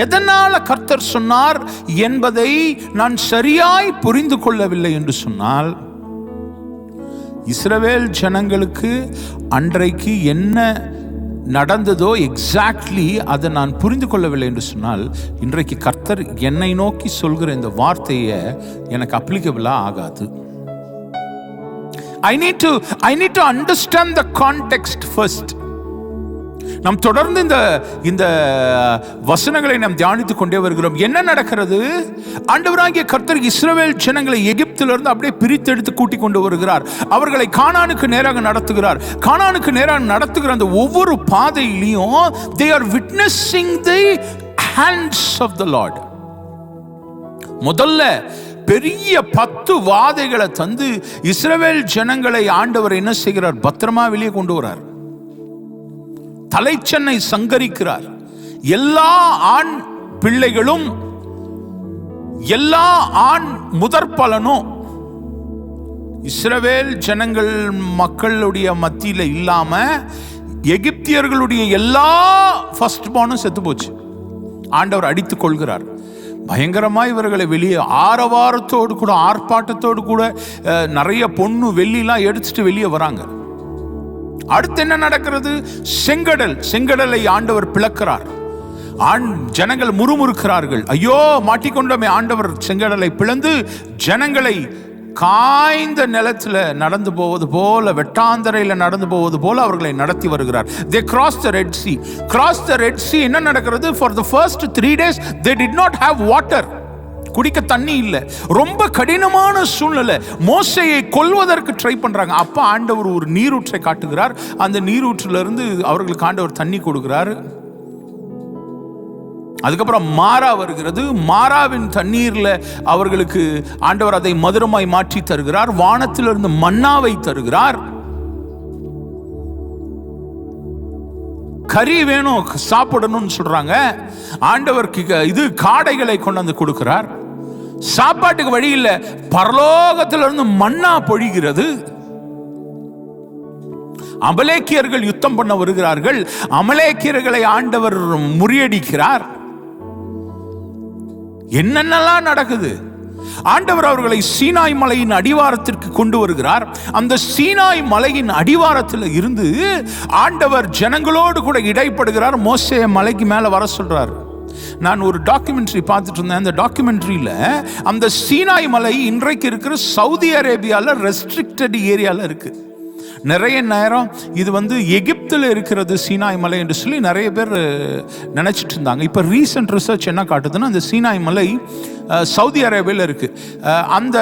எதனால கர்த்தர் சொன்னார் என்பதை நான் சரியாய் புரிந்து கொள்ளவில்லை என்று சொன்னால், இஸ்ரவேல் ஜனங்களுக்கு அன்றைக்கு என்ன நடந்ததோ எக்ஸாக்ட்லி அதை நான் புரிந்து கொள்ளவில்லை என்று சொன்னால், இன்றைக்கு கர்த்தர் என்னை நோக்கி சொல்கிற இந்த வார்த்தையை எனக்கு அப்ளிகபிளா ஆகாது. I need to understand the context first. நாம் தொடர்ந்து இந்த வசனங்களை நாம் தியானித்துக் கொண்டே வருகிறோம். என்ன நடக்கிறது? ஆண்டவராகிய கர்த்தர் இஸ்ரவேல் ஜனங்களை எகிப்திலிருந்து அப்படியே பிரித்தெடுத்து கூட்டிக் கொண்டு வருகிறார். அவர்களை கானானுக்கு நேராக நடத்துகிறார். கானானுக்கு நேராக நடத்துகிற அந்த ஒவ்வொரு பாதையிலையும் they are witnessing the hands of the Lord. முதல்ல பெரிய 10 வாதைகளை தந்து இஸ்ரவேல் ஜனங்களை ஆண்டவர் என்ன செய்கிறார்? பத்திரமா வெளியே கொண்டு வரார். தலைச்சன்னை சங்கரிக்கிறார். எல்லா ஆண் பிள்ளைகளும், எல்லா ஆண் முதற் பலனும் இஸ்ரவேல் ஜனங்கள் மக்களுடைய மத்தியில இல்லாம எகிப்தியர்களுடைய எல்லா ஃபர்ஸ்ட் பார்னும் செத்து போச்சு. ஆண்டவர் அடித்துக் கொள்கிறார். பயங்கரமாக இவர்களை வெளியே ஆரவாரத்தோடு கூட ஆர்ப்பாட்டத்தோடு கூட நிறைய பொண்ணு வெள்ளிலாம் எடுத்துட்டு வெளியே வராங்க. அடுத்து என்ன நடக்கிறது? செங்கடலை ஆண்டவர் பிளக்கிறார். ஜனங்கள் முறுமுறுக்கிறார்கள். ஐயோ மாட்டிக்கொண்டோமே. ஆண்டவர் செங்கடலை பிளந்து ஜனங்களை காய்ந்த நிலத்துல நடந்து போவது போல, வெட்டாந்தரையில நடந்து போவது போல அவர்களை நடத்தி வருகிறார். They crossed the Red Sea. என்ன நடக்கிறது? For the first 3 days they did not have water. குடிக்க தண்ணி இல்லை. ரொம்ப கடினமான சூழ்நிலை. மோசேயை கொல்வதற்கு ட்ரை பண்றாங்க. அப்ப ஆண்டவர் ஒரு நீரூற்றை காட்டுகிறார். அந்த நீரூற்றில இருந்து அவர்களுக்கு ஆண்டவர் தண்ணி கொடுக்கிறார். அதுக்கப்புறம் மாறா வருகிறது. மாறாவின் தண்ணீர்ல அவர்களுக்கு ஆண்டவர் அதை மதுரமாய் மாற்றி தருகிறார். வானத்திலிருந்து மன்னாவை தருகிறார். கறி வேணும் சாப்பிடணும்னு சொல்றாங்க. ஆண்டவருக்கு இது காடைகளை கொண்டு வந்து கொடுக்கிறார். சாப்பாட்டுக்கு வழி இல்லை. பரலோகத்திலிருந்து மன்னா பொழிகிறது. அமலேக்கியர்கள் யுத்தம் பண்ண வருகிறார்கள். அமலேக்கியர்களை ஆண்டவர் முறியடிக்கிறார். என்னென்னலாம் நடக்குது? ஆண்டவர் அவர்களை சீனாய் மலையின் அடிவாரத்திற்கு கொண்டு வருகிறார். அந்த சீனாய் மலையின் அடிவாரத்தில் இருந்து ஆண்டவர் ஜனங்களோடு கூட இடைப்படுகிறார். மோசே மலைக்கு மேல வர சொல்றார். நான் ஒரு டாக்குமெண்ட்ரி பார்த்துட்டு இருந்தேன். அந்த டாக்குமெண்ட்ரியில அந்த சீனாய் மலை இன்றைக்கு இருக்கிற சவுதி அரேபியால ரெஸ்ட்ரிக்டட் ஏரியால இருக்கு. நிறைய நேரம் இது எகிப்தில் இருக்கிறது சீனாய் மலை என்று சொல்லி நிறைய பேர் நினைச்சிட்டு இருந்தாங்க. இப்போ ரீசன்ட் ரிசர்ச் என்ன காட்டுதுன்னா, அந்த சீனாய் மலை சவுதி அரேபியாவில் இருக்கு. அந்த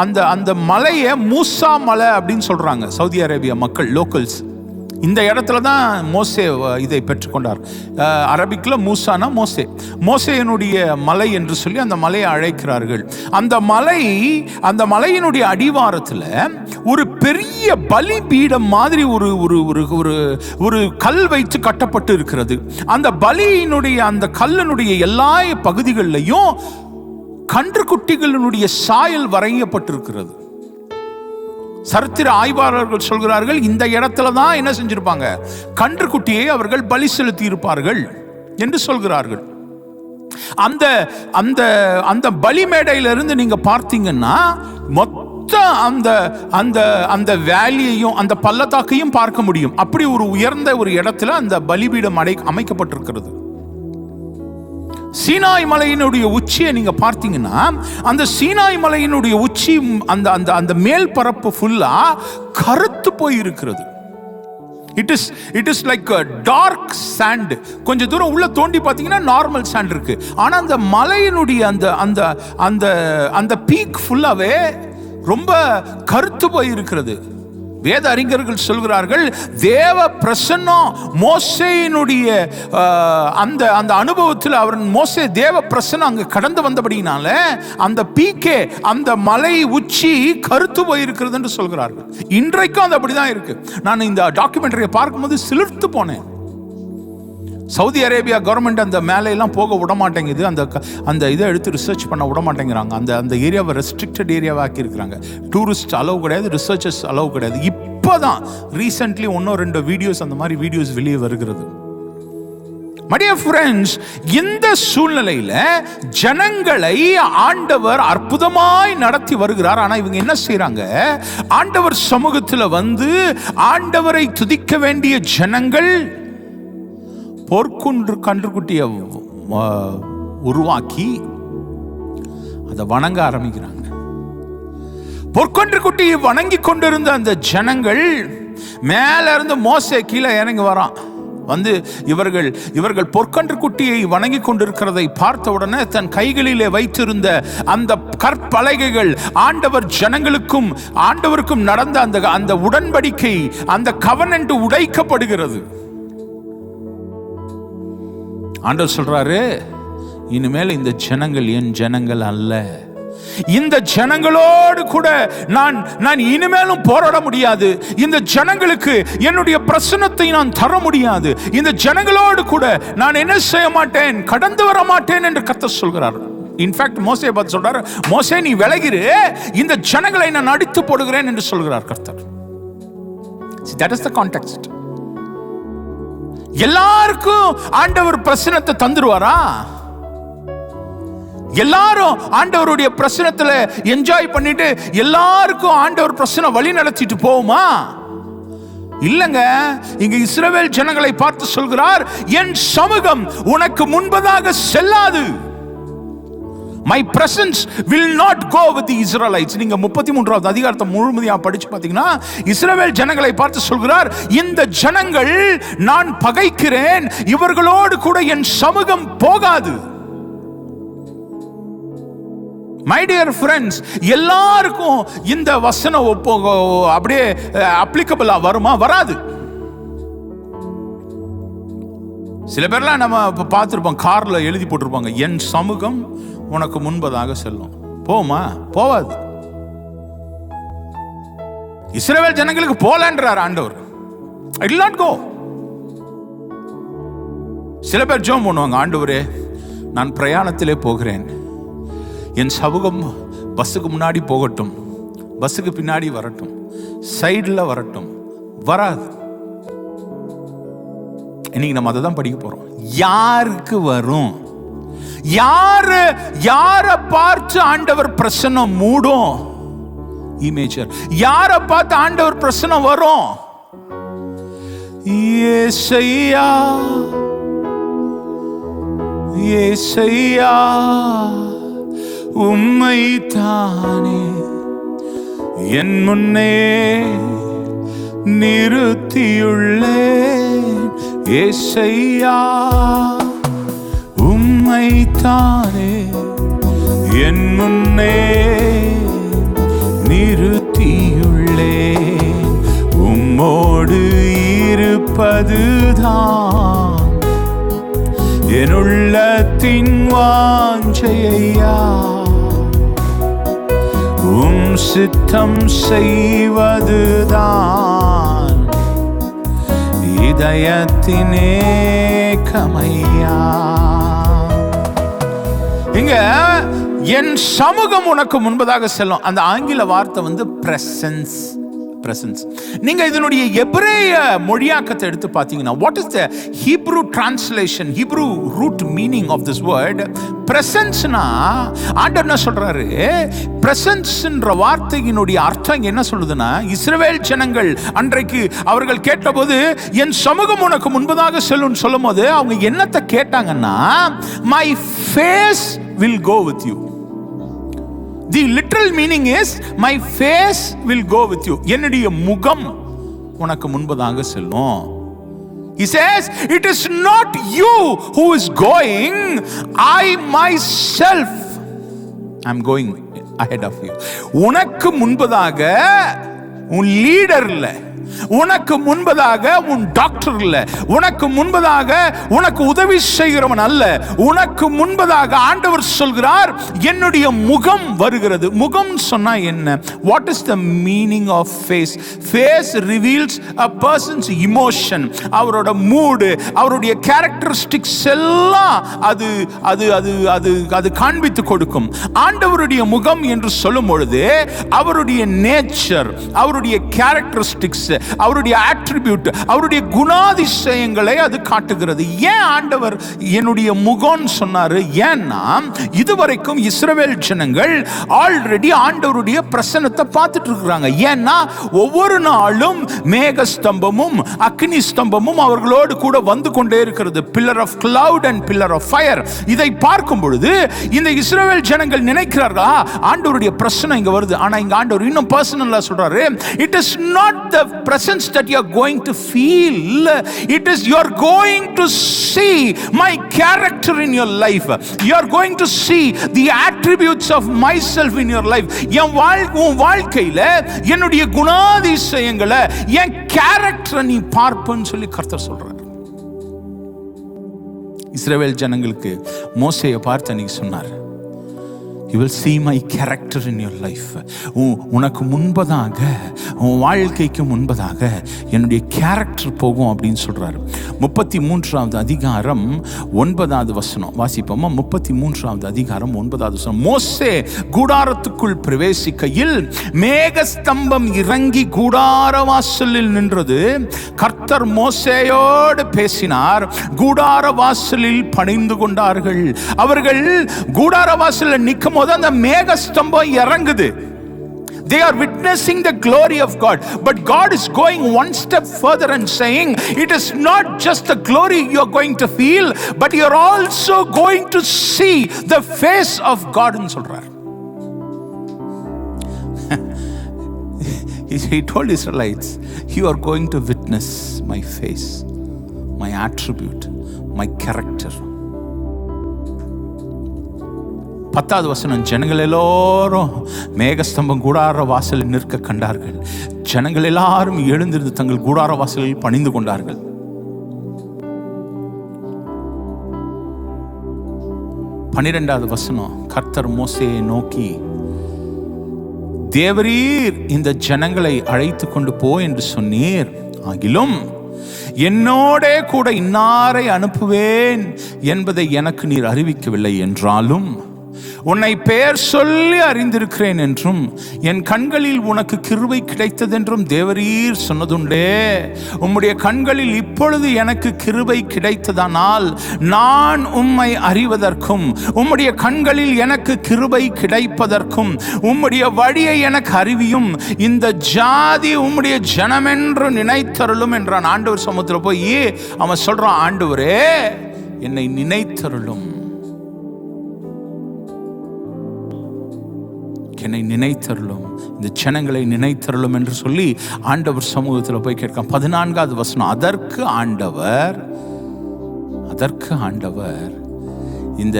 அந்த அந்த மலையை மூசா மலை அப்படின்னு சொல்றாங்க சவுதி அரேபியா மக்கள், லோக்கல்ஸ். இந்த இடத்துல தான் மோசே இதை பெற்றுக்கொண்டார். அரபிக்ல மூசானா மோசே, மோசேயினுடைய மலை என்று சொல்லி அந்த மலையை அழைக்கிறார்கள். அந்த மலையினுடைய அடிவாரத்தில் ஒரு பெரிய பலி பீடம் மாதிரி ஒரு ஒரு ஒரு ஒரு கல் வைத்து கட்டப்பட்டு இருக்கிறது. அந்த பலியினுடைய அந்த கல்லினுடைய எல்லா பகுதிகளிலையும் கன்றுக்குட்டிகளினுடைய சாயல் வரையப்பட்டிருக்கிறது. சரித்திர ஆய்வாளர்கள் சொல்கிறார்கள், இந்த இடத்துல தான் என்ன செஞ்சிருப்பாங்க, கன்றுக்குட்டியை அவர்கள் பலி செலுத்தி இருப்பார்கள் என்று சொல்கிறார்கள். அந்த அந்த அந்த பலி மேடையிலிருந்து நீங்க பார்த்தீங்கன்னா மொத்த அந்த அந்த அந்த வேலியையும் அந்த பள்ளத்தாக்கையும் பார்க்க முடியும். அப்படி ஒரு உயர்ந்த ஒரு இடத்துல அந்த பலிபீடம் அமைக்கப்பட்டிருக்கிறது. சீனாய் மலையினுடைய உச்சியை நீங்க பார்த்தீங்கன்னா அந்த சீனாய் மலையினுடைய உச்சி அந்த அந்த அந்த மேல் பரப்பு ஃபுல்லா கருத்து போய் இருக்கிறது. It is like dark sand. கொஞ்சம் தூரம் உள்ள தோண்டி பார்த்தீங்கன்னா நார்மல் சாண்ட் இருக்கு. ஆனா அந்த மலையினுடைய அந்த அந்த அந்த அந்த பீக் ஃபுல்லாவே ரொம்ப கருத்து போய் இருக்கிறது. வேத அறிஞர்கள் சொல்கிறார்கள், தேவ பிரசன்னம் மோசேயினுடைய அந்த அந்த அனுபவத்தில் அவர் மோசே தேவ பிரசன்னம் அங்கு கடந்து வந்தபடினால அந்த பீக்கே அந்த மலை உச்சி கருத்து போயிருக்கிறது என்று சொல்கிறார்கள். இன்றைக்கும் அது அப்படிதான் இருக்கு. நான் இந்த டாக்குமெண்ட்ரியை பார்க்கும்போது சிலிர்த்து போனேன். சவுதி அரேபியா கவர்மெண்ட் அந்த மேலையெல்லாம் போக விட மாட்டேங்குது. அந்த அந்த இதை எடுத்து ரிசர்ச் பண்ண விட மாட்டேங்கிறாங்க. அந்த அந்த ஏரியாவை ரெஸ்ட்ரிக்டட் ஏரியாவை ஆக்கியிருக்கிறாங்க. டூரிஸ்ட் அலோவ் கிடையாது, ரிசர்ச்சர்ஸ் அலோவ் கிடையாது. இப்போதான் ரீசென்ட்லி 1-2 வீடியோஸ் அந்த மாதிரி வீடியோஸ் வெளியே வருகிறது. My dear friends, இந்த சூழ்நிலையில ஜனங்களை ஆண்டவர் அற்புதமாய் நடத்தி வருகிறார். ஆனா இவங்க என்ன செய்யறாங்க, ஆண்டவர் சமூகத்தில் ஆண்டவரை துதிக்க வேண்டிய ஜனங்கள் பொற்குன்று கன்றுக்குட்டியை உருவாக்கி அதை வணங்க ஆரம்பிக்கிறாங்க. பொற்கொன்று குட்டியை வணங்கி கொண்டிருந்த அந்த ஜனங்கள் மேல இருந்து மோசே கீழே இறங்கி வரான். இவர்கள் பொற்கன்று குட்டியை வணங்கி கொண்டிருக்கிறதை பார்த்த உடனே தன் கைகளிலே வைத்திருந்த அந்த கற்பலகைகள், ஆண்டவர் ஜனங்களுக்கும் ஆண்டவருக்கும் நடந்த அந்த அந்த உடன்படிக்கை, அந்த கவனன்ட் உடைக்கப்படுகிறது. ஆண்டவர் சொல்றாரு, இனிமேல் இந்த ஜனங்கள் என் ஜனங்கள் அல்ல. இந்த ஜனங்களோடு கூட நான் இனிமேலும் போராட முடியாது. இந்த ஜனங்களுக்கு என்னுடைய பிரசன்னத்தை நான் தர முடியாது. இந்த ஜனங்களோடு கூட நான் என்ன செய்ய மாட்டேன், கடந்து வர மாட்டேன் என்று கர்த்தர் சொல்கிறார். இன்ஃபேக்ட் மோசே பார்த்து சொல்றாரு, மோசே நீ விலகிரு, இந்த ஜனங்களை நான் அடித்து போடுகிறேன் என்று சொல்கிறார் கர்த்தர். That is the context. எல்லாருக்கும் ஆண்டவர் பிரசன்னத்தை தந்துருவாரா? எல்லாரும் ஆண்டவருடைய பிரசனத்துல என்ஜாய் பண்ணிட்டு எல்லாருக்கும் ஆண்டவர் பிரசனம் வழி நடத்திட்டு போகுமா? இல்லங்க. இங்க இஸ்ரவேல் ஜனங்களை பார்த்து சொல்கிறார், என் சமூகம் உனக்கு முன்பதாக செல்லாது. My presence will not go with the Israelites. நீங்க 33வது அதிகாரத்தை முழுமையா படிச்சு பாத்தீங்கன்னா இஸ்ரவேல் ஜனங்களை பார்த்து சொல்கிறார், இந்த ஜனங்கள் நான் பகைக்கிறேன், இவர்களோடு கூட என் சமூகம் போகாது. My dear friends, எல்லாருக்கும் இந்த வசனம் அப்படியே அப்ளிகபிளா வருமா? வராது. சில பேர்லாம் நம்ம பார்த்துருப்போம், கார்ல எழுதி போட்டிருப்பாங்க, என் சமூகம் உனக்கு முன்பதாக செல்லும். போமா? போவாது. இஸ்ரவேல் ஜனங்களுக்கு போலன்றார் ஆண்டவர். I will not go. சில பேர் ஜெபம் பண்ணுவாங்க, ஆண்டவரே நான் பிரயாணத்திலே போகிறேன், என் சமூகம் பஸ்ஸுக்கு முன்னாடி போகட்டும், பஸ்ஸுக்கு பின்னாடி வரட்டும், சைடில் வரட்டும். வராது. இன்னைக்கு நம்ம அதை தான் படிக்க போறோம். யாருக்கு வரும்? யாரை பார்த்து ஆண்டவர் பிரசன்னம் மூடும்? இமேஜர். யாரை பார்த்து ஆண்டவர் பிரசன்னம் வரும்? ஏசையா, ஏசையா உம்மை தானே என் முன்னே நிறுத்தியுள்ளேன். ஏசையா உம்மை தானே என் முன்னே நிறுத்தியுள்ளேன். உம்மோடு இருப்பதுதான் என் உள்ளத்தின் வாஞ்சையா, உம் சித்தம் செய்வதுதான் இதயத்தினே கமையா. இங்க என் சமூகம் உனக்கு முன்பதாக செல்லும். அந்த ஆங்கில வார்த்தை பிரசன்ஸ். பிரசன்ஸ். நீங்க இதனுடைய எபிரேய மொழியாக்கத்தை எடுத்து பார்த்தீங்கன்னா, what is the Hebrew translation, Hebrew root meaning of this word? பிரசன்ஸ்னா ஆண்டவர் என்ன சொல்றாரு? பிரசன்ஸ்ன்ற வார்த்தையினுடைய அர்த்தம் என்ன சொல்லுதுன்னா, இஸ்ரவேல் ஜனங்கள் அன்றைக்கு அவர்கள் கேட்டபோது என் சமூகம் உனக்கு முன்பதாக செல்லும் சொல்லும் போது அவங்க என்னத்தை கேட்டாங்கன்னா, my face will go with you. The literal meaning is my face will go with you. என்னுடைய முகம் உனக்கு முன்பதாக செல்லும். He says it is not you who is going, I myself am going ahead of you. உனக்கு முன்பதாக உன் லீடர் இல்ல, உனக்கு முன்பதாக உன் டாக்டர் இல்ல, உனக்கு முன்பதாக உனக்கு உதவி செய்கிறவன் அல்ல, உனக்கு முன்பதாக ஆண்டவர் சொல்கிறார் என்னுடைய முகம் வருகிறது. முகம் சொன்னா என்ன? What is the meaning of face? Face reveals a person's emotion, அவரோட மூடு, அவருடைய கேரக்டரிஸ்டிக்ஸ் எல்லாம் அது அது அது அது அது காண்பித்து கொடுக்கும். ஆண்டவருடைய முகம் என்று சொல்லும் பொழுது அவருடைய நேச்சர், அவருடைய கேரக்டரிஸ்டிக்ஸ், அவருடைய அட்ரிபியூட், அவருடைய குணாதிசயங்களை அது காட்டுகிறது. ஏன் ஆண்டவர் என்னுடைய முகம் சொன்னாரு? ஏன்னா இதுவரைக்கும் இஸ்ரவேல் ஜனங்கள் ஆல்ரெடி ஆண்டவருடைய பிரசன்னத்தை பார்த்துட்டு இருக்கிறாங்க. ஏன்னா ஒவ்வொரு நாளும் மேக ஸ்தம்பமும் அக்னி ஸ்தம்பமும் அவர்களோடு கூட வந்து கொண்டே இருக்கிறது. Pillar of cloud and pillar of fire. இதை பார்க்கும் பொழுது இந்த இஸ்ரவேல் ஜனங்கள் நினைக்கிறார்களா, ஆண்டவருடைய பிரசன்னம் இங்க வருது. ஆனா இங்க ஆண்டவர் இன்னும் பர்சனலா சொல்றாரு, it is not the presence that you are going to feel, it is you are going to see my character in your life, you are going to see the attributes of myself in your life. என் வாழ்க்கையில என்னுடைய குணாதிசயங்களை, என் கேரக்டரை நீ பார்ப்பன்னு சொல்லி கர்த்தர் சொல்றார். இஸ்ரவேல் ஜனங்களுக்கு மோசேயை பார்த்து அன்னைக்கு சொன்னார், You will see my character in your life. உனக்கு முன்பதாக, உன் வாழ்க்கைக்கு முன்பதாக என்னுடைய கேரக்டர் போகும் அப்படின்னு சொல்றாரு. 33வது அதிகாரம் 9வது வசனம் வாசிப்போமா? 33வது அதிகாரம் 9வது வசனம். மோசே கூடாரத்துக்குள் பிரவேசிக்கையில் மேகஸ்தம்பம் இறங்கி கூடார வாசலில் நின்றது. கர்த்தர் மோசேயோடு பேசினார். கூடார வாசலில் பணிந்து கொண்டார்கள். அவர்கள் கூடார வாசலில் நிற்கும் போது அந்த மேகஸ்தம்பம் இறங்குது. They are witnessing the glory of God, but God is going one step further and saying, it is not just the glory you are going to feel, but you are also going to see the face of God ன்னு சொல்றார். He told Israelites, you are going to witness my face, my attribute, my character. 10வது வசனம். ஜனங்கள் எல்லோரும் மேகஸ்தம்பம் கூடார வாசலில் நிற்க கண்டார்கள். ஜனங்கள் எல்லாரும் எழுந்திருந்து தங்கள் கூடார வாசலில் பணிந்து கொண்டார்கள். 12வது வசனம். கர்த்தர் மோசேயை நோக்கி, தேவரீர் இந்த ஜனங்களை அழைத்து கொண்டு போ என்று சொன்னீர், ஆகிலும் என்னோட கூட இன்னாரை அனுப்புவேன் என்பதை எனக்கு நீர் அறிவிக்கவில்லை என்றாலும் உன்னை பெயர் சொல்லி அறிந்திருக்கிறேன் என்றும் என் கண்களில் உனக்கு கிருபை கிடைத்ததென்றும் தேவரீர் சொன்னதுண்டே. உம்முடைய கண்களில் இப்பொழுது எனக்கு கிருபை கிடைத்ததானால் நான் உம்மை அறிவதற்கும் உம்முடைய கண்களில் எனக்கு கிருபை கிடைப்பதற்கும் உம்முடைய வழியை எனக்கு அறிவியும். இந்த ஜாதி உம்முடைய ஜனமென்று நினைத்தருளும் என்றான். ஆண்டவர் சமூகத்தில் போய் அவன் சொல்றான், ஆண்டவரே என்னை நினைத்தருளும், என்னை நினைத்தருளும், இந்த ஜனங்களை நினைத்தருளும் என்று சொல்லி ஆண்டவர் சமூகத்தில் போய் கேட்க. 14வது வசனம். அதற்கு ஆண்டவர் இந்த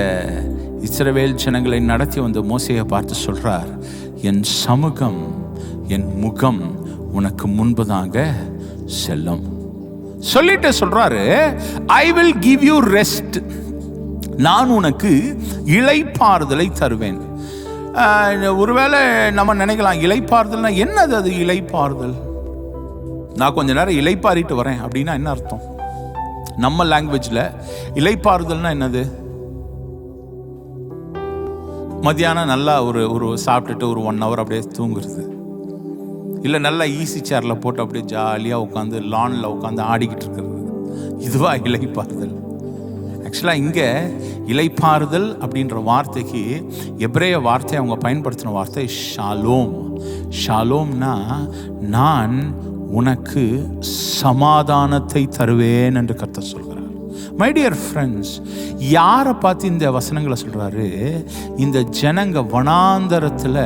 இஸ்ரவேல் ஜனங்களை நடத்தி வந்த மோசேயை பார்த்து சொல்றார், என் சமூகம், என் முகம் உனக்கு முன்பதாக செல்லும் சொல்லிட்டு சொல்றாரு, I will give you rest, நான் உனக்கு இளைப்பாறுதலை தருவேன். ஒருவேளை நம்ம நினைக்கலாம், இளைப்பாறுதல்னா என்னது? அது இளைப்பாறுதல், நான் கொஞ்ச நேரம் இளைப்பாறிட்டு வரேன் அப்படின்னா என்ன அர்த்தம்? நம்ம லாங்குவேஜ்ல இளைப்பாறுதல்னா என்னது? மத்தியானம் நல்லா ஒரு சாப்பிட்டுட்டு ஒரு 1 hour அப்படியே தூங்குறது, இல்லை நல்லா ஈஸி சேரில் போட்டு அப்படியே ஜாலியாக உட்காந்து லானில் உட்காந்து ஆடிக்கிட்டு இருக்கிறது, இதுவா இளைப்பாறுதல்? ஆக்சுவலாக இங்கே இளைப்பாறுதல் அப்படின்ற வார்த்தைக்கு எபிரேய வார்த்தை அவங்க பயன்படுத்தின வார்த்தை ஷாலோம். ஷாலோம்னா நான் உனக்கு சமாதானத்தை தருவேன் என்று கர்த்தர் சொல்கிறார். மை டியர் ஃப்ரெண்ட்ஸ், யாரை பார்த்து இந்த வசனங்களை சொல்றாரு? இந்த ஜனங்க வனாந்தரத்தில்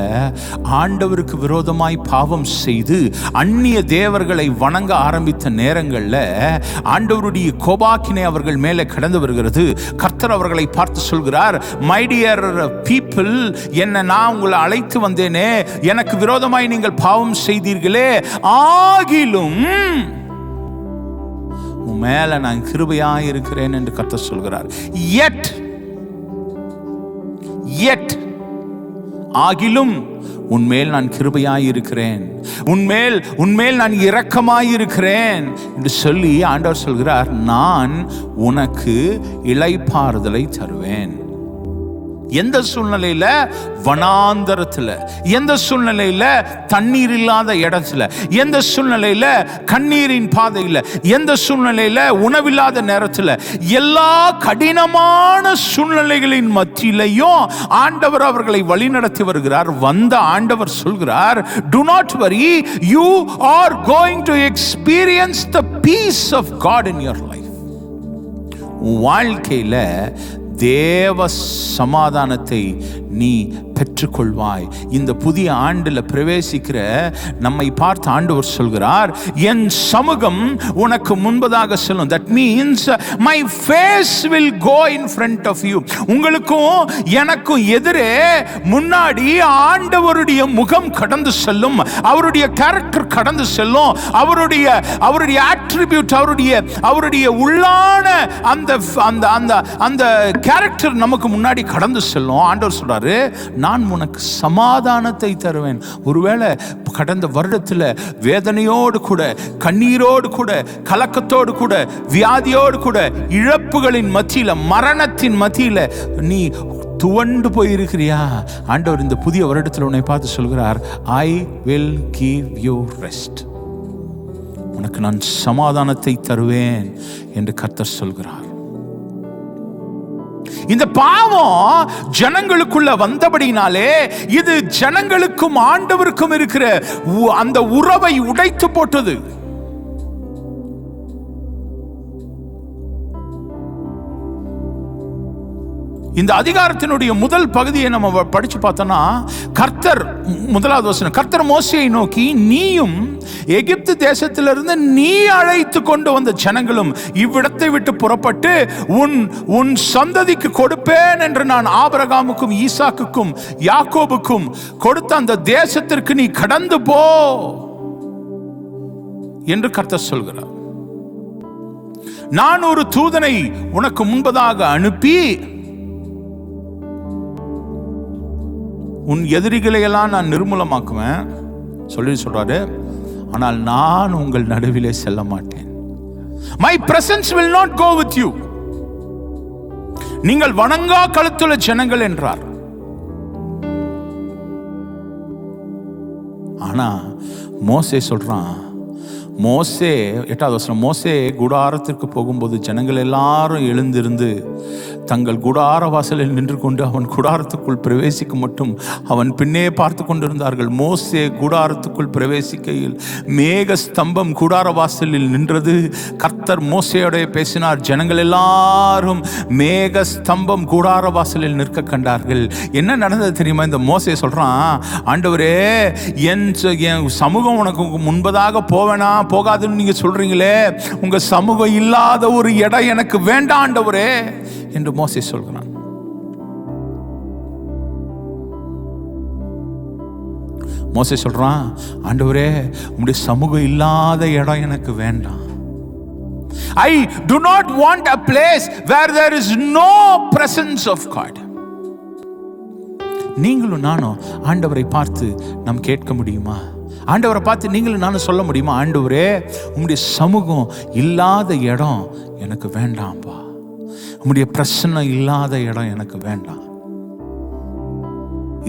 ஆண்டவருக்கு விரோதமாய் பாவம் செய்து அந்நிய தேவர்களை வணங்க ஆரம்பித்த நேரங்களில் ஆண்டவருடைய கோபாக்கினை அவர்கள் மேலே கடந்து வருகிறது. கர்த்தர் அவர்களை பார்த்து சொல்கிறார், மை டியர் பீப்புள், என்ன நான் உங்களை அழைத்து வந்தேனே, எனக்கு விரோதமாய் நீங்கள் பாவம் செய்தீர்களே, ஆகிலும் மேல நான் கிருபையாய் இருக்கிறேன் என்று கர்த்தர் சொல்கிறார். yet ஆகிலும் உன்மேல் நான் கிருபையாய் இருக்கிறேன், உன்மேல் நான் இரக்கமாய் இருக்கிறேன் என்று சொல்லி ஆண்டவர் சொல்கிறார், நான் உனக்கு இளைப்பாறுதலை தருவேன். எந்த சூழ்நிலையில? வனாந்தரத்துல. எந்த சூழ்நிலையில? தண்ணீர் இல்லாத இடத்துல. எந்த சூழ்நிலையில? கண்ணீரின் பாதையில. எந்த சூழ்நிலையில? உணவில்லாத நேரத்துல. எல்லா கடினமான சூழ்நிலைகளின் மத்தியிலையும் ஆண்டவர் அவர்களை வழிநடத்தி வருகிறார். வந்த ஆண்டவர் சொல்கிறார், do not worry, you are going to experience the peace of God in your life. வாழ்க்கையில தேவ சமாதானத்தை நீ பெற்றுக்கொள்வாய். இந்த புதிய ஆண்டில் பிரவேசிக்கிற நம்மை பார்த்து ஆண்டவர் சொல்கிறார், என் சமூகம் உனக்கு முன்பதாக செல்லும். That means my face will go in front of you. உங்களுக்கும் எனக்கும் எதிரே முன்னாடி ஆண்டவருடைய முகம் கடந்து செல்லும், அவருடைய கேரக்டர் கடந்து செல்லும், அவருடைய அட்ரிபியூட், அவருடைய உள்ளான அந்த அந்த அந்த அந்த கேரக்டர் நமக்கு முன்னாடி கடந்து செல்லும். ஆண்டவர் சொல்றாரு, நான் நான் உனக்கு சமாதானத்தை தருவேன். ஒருவேளை கடந்த வருடத்தில் வேதனையோடு கூட, கண்ணீரோடு கூட, கலக்கத்தோடு கூட, வியாதியோடு கூட, இழப்புகளின் மத்தியில, மரணத்தின் மத்தியில நீ துவண்டு போயிருக்கிறியா? ஆண்டவர் இந்த புதிய வருடத்தில் உன்னை பார்த்து சொல்கிறார், I will give you rest. உனக்கு நான் சமாதானத்தை தருவேன் என்று கர்த்தர் சொல்கிறார். இந்த பாவம் ஜனங்களுக்குள்ள வந்தபடினாலே இது ஜனங்களுக்கும் ஆண்டவருக்கும் இருக்கிற அந்த உறவை உடைத்து போட்டது. இந்த அதிகாரத்தினுடைய முதல் பகுதியை நம்ம படிச்சு பார்த்தோம்னா, கர்த்தர், முதலாவது வசனம், கர்த்தர் மோசேயை நோக்கி, நீயும் எகிப்து தேசத்திலிருந்து நீ அழைத்து கொண்டு வந்த ஜனங்களும் இவ்விடத்தை விட்டு புறப்பட்டு உன் சந்ததிக்கு கொடுப்பேன் என்று நான் ஆபிரகாமுக்கும் ஈசாக்குக்கும் யாக்கோபுக்கும் கொடுத்த அந்த தேசத்திற்கு நீ கடந்து போ என்று கர்த்தர் சொல்கிறார். நான் ஒரு தூதனை உனக்கு முன்பதாக அனுப்பி உன் எதிரிகளை எல்லாம் நான் நிர்மூலமாக்குவேன் சொல்றாரு. ஆனால் நான் உங்கள் நடுவிலே செல்ல மாட்டேன். My presence will not go with you. நீங்கள் வணங்கா கழுத்துள்ள ஜனங்கள் என்றார். ஆனா மோசே சொல்றான், மோசே 8வது வசனம், மோசே கூடாரத்திற்கு போகும்போது ஜனங்கள் எல்லாரும் எழுந்திருந்து தங்கள் கூடார வாசலில் நின்று கொண்டு அவன் கூடாரத்துக்குள் பிரவேசிக்க மட்டும் அவன் பின்னே பார்த்து கொண்டிருந்தார்கள். மோசே கூடாரத்துக்குள் பிரவேசிக்கையில் மேக ஸ்தம்பம் கூடார வாசலில் நின்றது. கர்த்தர் மோசேயோட பேசினார். ஜனங்கள் எல்லாரும் மேக ஸ்தம்பம் கூடார வாசலில் நிற்க கண்டார்கள். என்ன நடந்தது தெரியுமா? இந்த மோசே சொல்றான், ஆண்டவரே, என் சமூகம் உனக்கு முன்பதாக போவேனா போகாதுன்னு நீங்க சொல்றீங்களே, உங்க சமூகம் இல்லாத ஒரு இடம் எனக்கு வேண்டாம் ஆண்டவரே என்று மோசே சொல்கிறான். மோசே சொல்றான், ஆண்டவரே, உம்முடைய சமூகம் இல்லாத இடம் எனக்கு வேண்டாம். I do not want a place where there is no presence of God. நீங்களும் நானும் ஆண்டவரை பார்த்து நாம் கேட்க முடியுமா? ஆண்டவரை பார்த்து நீங்களும் நானும் சொல்ல முடியுமா? ஆண்டவரே, உம்முடைய சமூகம் இல்லாத இடம் எனக்கு வேண்டாம்பா, உம்முடைய பிரச்சனை இல்லாத இடம் எனக்கு வேண்டாம்.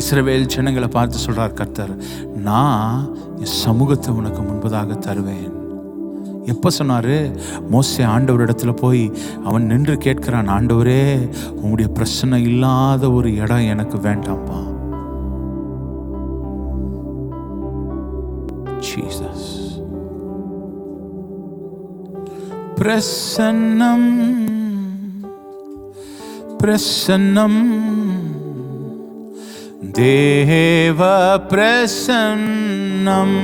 இஸ்ரவேல் ஜனங்களை பார்த்து சொல்றார் கர்த்தர், நான் என் சமூகத்தை உனக்கு முன்பதாக தருவேன். எப்ப சொன்னாரு? மோசே ஆண்டவர் இடத்துல போய் அவன் நின்று கேட்கிறான், ஆண்டவரே, உம்முடைய பிரச்சனை இல்லாத ஒரு இடம் எனக்கு வேண்டாம்பா. ஜீசஸ், பிரசன்னம் பிரசன்னம் தேவ பிரசன்னம்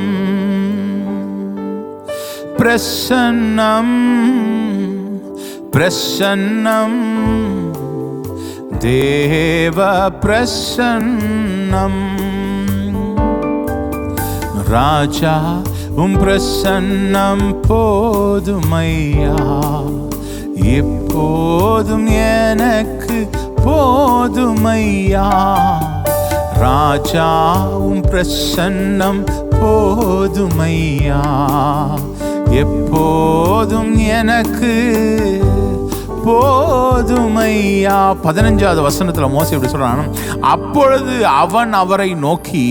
பிரசன்னம் பிரசன்னம் தேவ பிரசன்னம் ராஜா உம் பிரசன்னம் போதுமையா, எப்போதும் எனக்கு போதுமையா. ராஜா உம் பிரசன்னம் போதுமையா, எப்போதும் எனக்கு போதுமையா. 15வது வசனத்துல மோசே இப்படி சொல்றான், அப்பொழுது அவன் அவரை நோக்கி,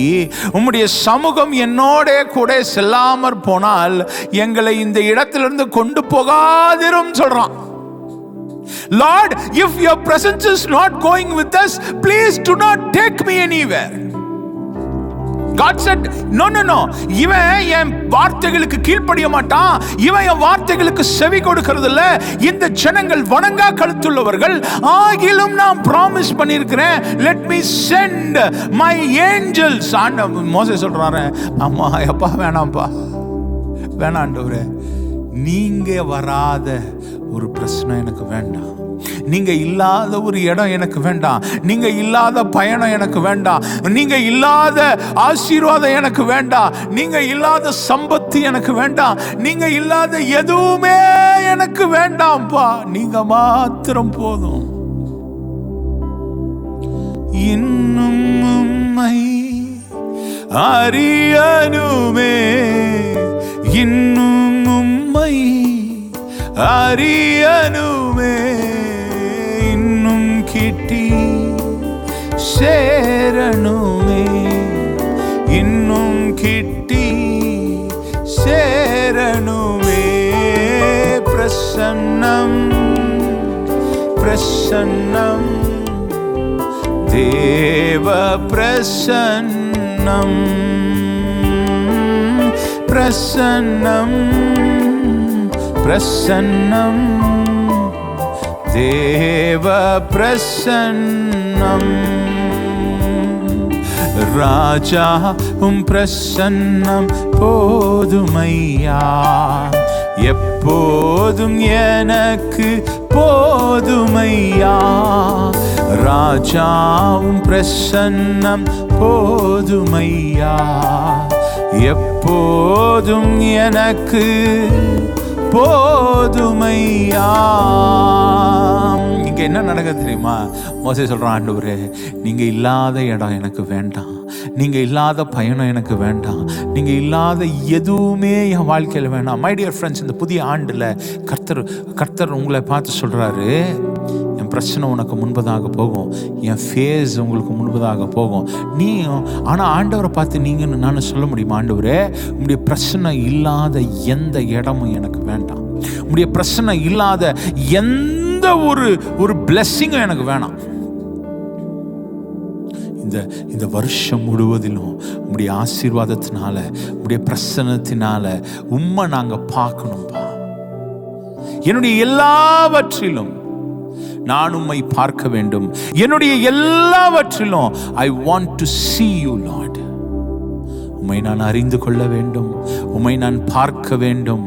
உம்முடைய சமூகம் என்னோட கூட செல்லாமற் போனால் எங்களை இந்த இடத்திலிருந்து கொண்டு போகாதிரும் சொல்றான். Lord, if your presence is not going with us, please do not take me anywhere. God said, no. இவன் என் வார்த்தைகளுக்கு கீழ்ப்படிய மாட்டான், இவன் என் வார்த்தைகளுக்கு செவி கொடுக்கிறது இல்ல. இந்த ஜனங்கள் வணங்கா கழுத்துள்ளவர்கள், ஆகிலும் நான் ப்ராமிஸ் பண்ணியிருக்கிறேன், let me send my angels. மோசே சொல்றாரு, அம்மா அப்பா வேணாம்ப்பா, வேணாண்டவரே, நீங்க வராத ஒரு பிரச்சனை எனக்கு வேண்டாம், நீங்க இல்லாத ஒரு இடம் எனக்கு வேண்டாம், நீங்க இல்லாத பயணம் எனக்கு வேண்டாம், நீங்க இல்லாத ஆசீர்வாதம் எனக்கு வேண்டாம், நீங்க இல்லாத சம்பத்து எனக்கு வேண்டாம், நீங்க இல்லாத எதுவுமே எனக்கு வேண்டாம்ப்பா, நீங்க மாத்திரம் போதும். இன்னும் அறியனுமே, இன்னும் உம்மை அறியனுமே, இன்னும் கிட்டி சேரனுமே, இன்னும் கிட்டி சேரனுமே. பிரசன்னம் பிரசன்னம் தேவ பிரசன்னம், பிரசன்னம் பிரசன்னம் தேவ பிரசன்னம். ராஜா பிரசன்னம் போதுமையா, எப்போதும் எனக்கு போதுமையா. ராஜாவும் பிரசன்னம் போதுமையா, எப்போதும் எனக்கு போதுமையா. இங்க என்ன நடக்குது தெரியுமா? மோசே சொல்றான், ஆண்டவரே நீங்க இல்லாத இடம் எனக்கு வேண்டாம், நீங்க இல்லாத பயணம் எனக்கு வேண்டாம், நீங்க இல்லாத எதுவுமே என் வாழ்க்கையில் வேண்டாம். மை டியர் ஃப்ரெண்ட்ஸ், இந்த புதிய ஆண்டுல கர்த்தர் உங்களை பார்த்து சொல்றாரு, என் பிரச்சனை உனக்கு முன்பதாக போகும், என் ஃபேஸ் உங்களுக்கு முன்பதாக போகும். நீயும் ஆனால் ஆண்டவரை பார்த்து நீங்கள் நான் சொல்ல முடியுமா? ஆண்டவரே உங்களுடைய பிரச்சனை இல்லாத எந்த இடமும் எனக்கு வேண்டாம், உங்களுடைய பிரச்சனை இல்லாத எந்த ஒரு பிளெஸ்ஸிங்கும் எனக்கு வேணாம். இந்த வருஷம் முழுவதிலும் உங்களுடைய ஆசீர்வாதத்தினால, உங்களுடைய பிரசன்னத்தினால உம்மை நாங்கள் பார்க்கணும்பா. என்னுடைய எல்லாவற்றிலும் நான் உம்மை பார்க்க வேண்டும், என்னுடைய எல்லாவற்றிலும் I want to see you Lord. உம்மை நான் அறிந்து கொள்ள வேண்டும், உம்மை நான் பார்க்க வேண்டும்.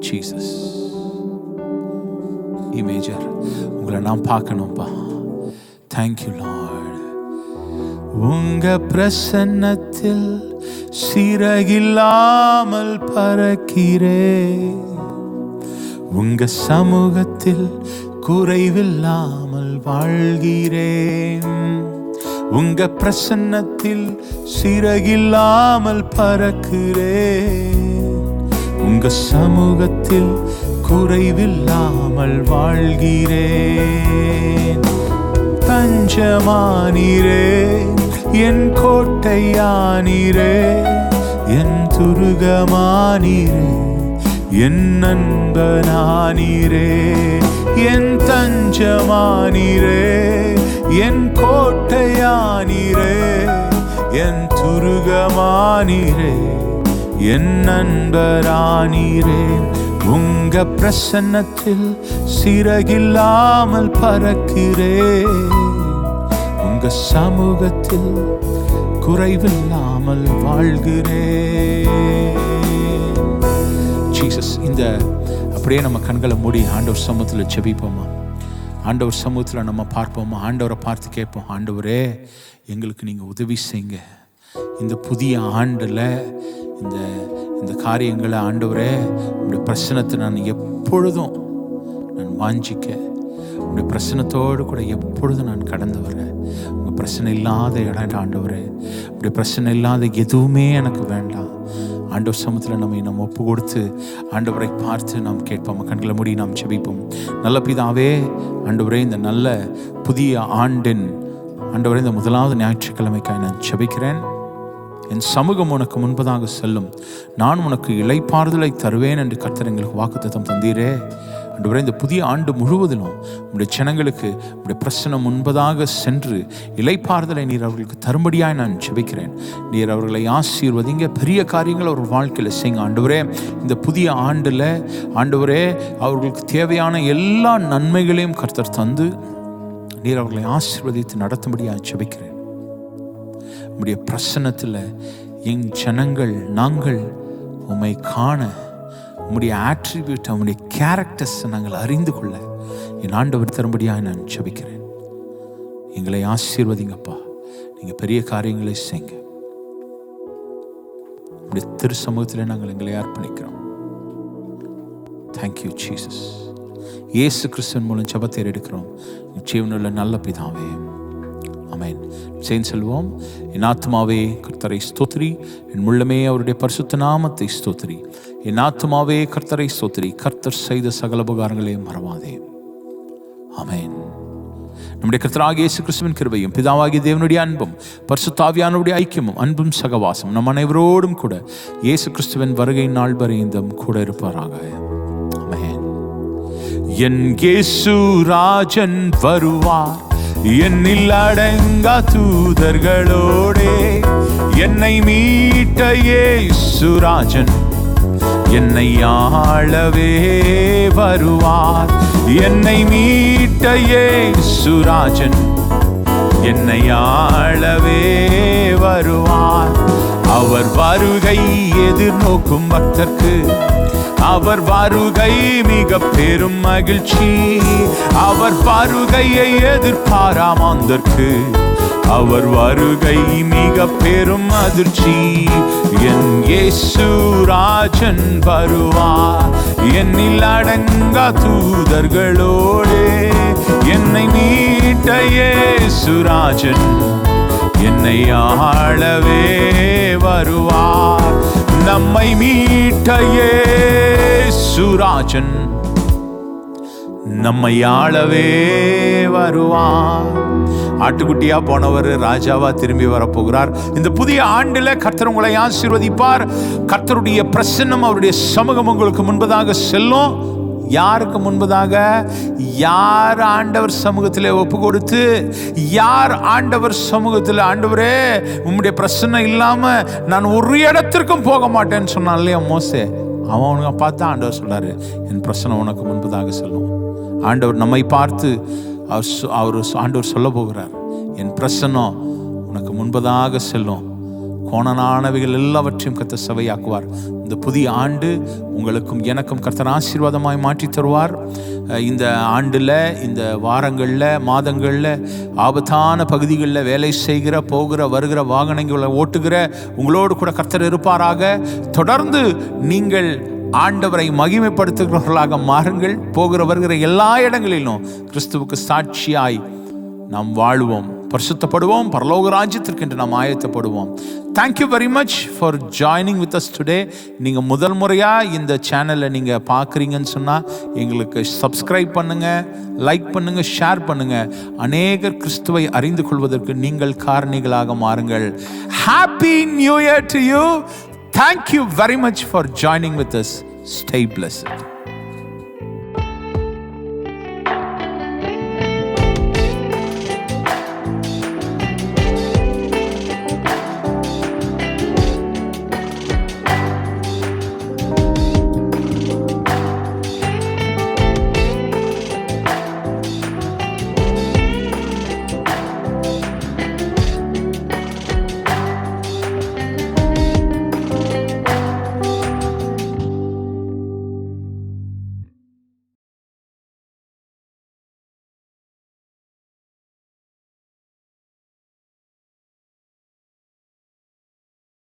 ஜீசஸ் இமேஜர் உங்களை நான் பார்க்கணும்பா. Thank you Lord. உங்க பிரசன்னத்தில் சிறகில்லாமல் பறக்கிறேன், உங்க சமூகத்தில் குறைவில்லாமல் வாழ்கிறேன். உங்க பிரசன்னத்தில் சிறகில்லாமல் பறக்கிறேன், உங்க சமூகத்தில் குறைவில்லாமல் வாழ்கிறேன். தஞ்சமானீரே, என் கோட்டையானீரே, என் துருகமானீரே, என் நண்பனானீரே, என் தஞ்சமானீரே, என் கோட்டையானீரே, என் துருகமானீரே, என் நண்பரானீரே. உங்க பிரசன்னத்தில் சிறகில்லாமல் பறக்கிறேன், உங்க சமூகத்தில் குறைவில்லாமல் வாழ்கிறேன். ஜீசஸ், இந்த அப்படியே நம்ம கண்களை மூடி ஆண்டவர் சமூகத்தில் ஜெபிப்போமா? ஆண்டவர் சமூகத்தில் நம்ம பார்ப்போமா? ஆண்டவரை பார்த்து கேட்போம், ஆண்டவரே எங்களுக்கு நீங்கள் உதவி செய்யுங்க. இந்த புதிய ஆண்டில் இந்த காரியங்களை ஆண்டவரே உங்களுடைய பிரச்சனத்தை நான் எப்பொழுதும் நான் வாஞ்சிக்க, உங்களுடைய பிரச்சனத்தோடு கூட எப்பொழுதும் நான் கடந்து வரேன். உங்கள் பிரச்சனை இல்லாத இடம் ஆண்டவரே, உங்களுடைய பிரச்சனை இல்லாத எதுவுமே எனக்கு வேண்டாம். ஆண்டவர் சமூகத்தில் நம்ம ஒப்பு கொடுத்து ஆண்டவரை பார்த்து நாம் கேட்போம். கண்களை மூடி நாம் ஜெபிப்போம். நல்ல பிதாவே, ஆண்டவரே இந்த நல்ல புதிய ஆண்டின் ஆண்டவரே இந்த முதலாவது ஞாயிற்றுக்கிழமைக்காக நான் ஜெபிக்கிறேன். என் சமூகம் உனக்கு முன்பதாக செல்லும், நான் உனக்கு இளைப்பாறுதலை தருவேன் என்று கர்த்தர் எங்களுக்கு வாக்குத்தத்தம் தந்தீரே. ஆண்டவரே இந்த புதிய ஆண்டு முழுவதிலும் உங்களுடைய ஜனங்களுக்கு உங்களுடைய பிரச்சனை முன்பதாக சென்று இளைப்பாறுதலை நீர் அவர்களுக்கு தரும்படியாய் நான் ஜெபிக்கிறேன். நீர் அவர்களை ஆசீர்வதிங்க, பெரிய காரியங்கள் அவர் வாழ்க்கையில் செய்யுங்க. ஆண்டவரே இந்த புதிய ஆண்டில் ஆண்டவரே அவர்களுக்கு தேவையான எல்லா நன்மைகளையும் கர்த்தர் தந்து நீர் அவர்களை ஆசீர்வதித்து நடத்தும்படியாக ஜெபிக்கிறேன். உம்முடைய பிரசன்னத்தில் என் ஜனங்கள் நாங்கள் உம்மை காண, உம்முடைய ஆட்ரிபியூட், உம்முடைய கேரக்டர்ஸை நாங்கள் அறிந்து கொள்ள என் ஆண்டவர் தரும்படியாக நான் ஜெபிக்கிறேன். எங்களை ஆசீர்வதிங்கப்பா, நீங்கள் பெரிய காரியங்களை செய்யுங்க. உம்முடைய திரு சமூகத்தில் நாங்கள் எங்களை அர்ப்பணிக்கிறோம். Thank you Jesus. இயேசு கிறிஸ்துவின் மூலம் ஜெபத்தை எடுக்கிறோம் ஜீவனுள்ள நல்ல பிதாவே, ஆமென். சேர்ந்து செல்வோம். என் ஆத்மாவே கர்த்தரை ஸ்தோத்திரி, என் உள்ளமே அவருடைய பரிசுத்த நாமத்தை ஸ்தோத்திரி. என் ஆத்மாவே கர்த்தரை ஸ்தோத்திரி, கர்த்தர் செய்த சகல உபகாரங்களையும் மறவாதே. ஆமென். நம்முடைய கர்த்தராகிய இயேசு கிறிஸ்துவின் கிருபையும் பிதாவாகிய தேவனுடைய அன்பும் பரிசுத்த ஆவியானவருடைய ஐக்கியமும் அன்பும் சகவாசம் நம் அனைவரோடும் கூட இயேசு கிறிஸ்துவின் வருகை நாள் வரைந்தும் கூட இருப்பாராக. ஆமென். என் இயேசு ராஜன் வருவார், என்னில் அடங்கா தூதர்களோடே. என்னை மீட்ட இயேசு ராஜன் என்னை ஆளவே வருவார். என்னை மீட்ட இயேசு ராஜன் என்னை ஆளவே வருவார். அவர் வருகை எதிர்நோக்கும் பக்தர்க்கு அவர் வருகை மிக பெரும் மகிழ்ச்சி. அவர் வருகையை எதிர்பாராமந்தற்கு அவர் வருகை மிக பெரும் அதிர்ச்சி. என் இயேசு ராஜன் வருவார், என்னில் அடங்கா தூதர்களோடு. என்னை மீட்ட இயேசு ராஜன் என்னை ஆளவே வருவார். நம்மை மீட்ட இயேசு ராஜன் நம்மை ஆளவே வருவார். ஆட்டுக்குட்டியா போனவர் ராஜாவா திரும்பி வரப்போகிறார். இந்த புதிய ஆண்டில் கர்த்தர் உங்களை ஆசீர்வதிப்பார். கர்த்தருடைய பிரசன்னம், அவருடைய சமூகம் உங்களுக்கு முன்பதாக செல்லும். யாருக்கு முன்பதாக? யார் ஆண்டவர் சமூகத்தில் ஒப்பு கொடுத்து, யார் ஆண்டவர் சமூகத்தில் ஆண்டவரே உம்முடைய பிரச்சனை இல்லாம நான் ஒரு இடத்திற்கும் போக மாட்டேன்னு சொன்னான் இல்லையா மோசே, அவனுங்க பார்த்தா ஆண்டவர் சொல்றாரு, என் பிரச்சனை உனக்கு முன்பதாக செல்லும். ஆண்டவர் நம்மை பார்த்து ஆண்டவர் சொல்ல போகிறார், என் பிரசன்னம் உனக்கு முன்பதாக செல்லும். கோணனானவைகள் எல்லாவற்றையும் கர்த்தர் சபையாக்குவார். இந்த புதிய ஆண்டு உங்களுக்கும் எனக்கும் கர்த்தர் ஆசீர்வாதமாய் மாற்றி தருவார். இந்த ஆண்டில், இந்த வாரங்களில், மாதங்களில், ஆபத்தான பகுதிகளில் வேலை செய்கிற, போகிற, வருகிற, வாகனங்களை ஓட்டுகிற உங்களோடு கூட கர்த்தர் இருப்பாராக. தொடர்ந்து நீங்கள் ஆண்டவரை மகிமைப்படுத்துகிறவர்களாக மாறுங்கள். போகிற வருகிற எல்லா இடங்களிலும் கிறிஸ்துவுக்கு சாட்சியாய் நாம் வாழ்வோம், பரிசுத்தப்படுவோம், பரலோக ராஜ்யத்திற்கு என்று நாம் ஆயத்தப்படுவோம். Thank you very much for joining with us today. நீங்கள் முதல் முறையாக இந்த சேனலை நீங்கள் பார்க்குறீங்கன்னு சொன்னால் எங்களுக்கு சப்ஸ்கிரைப் பண்ணுங்கள், லைக் பண்ணுங்கள், ஷேர் பண்ணுங்கள். அநேகர் கிறிஸ்துவை அறிந்து கொள்வதற்கு நீங்கள் காரணிகளாக மாறுங்கள். Happy new year to you. Thank you very much for joining with us. Stay blessed.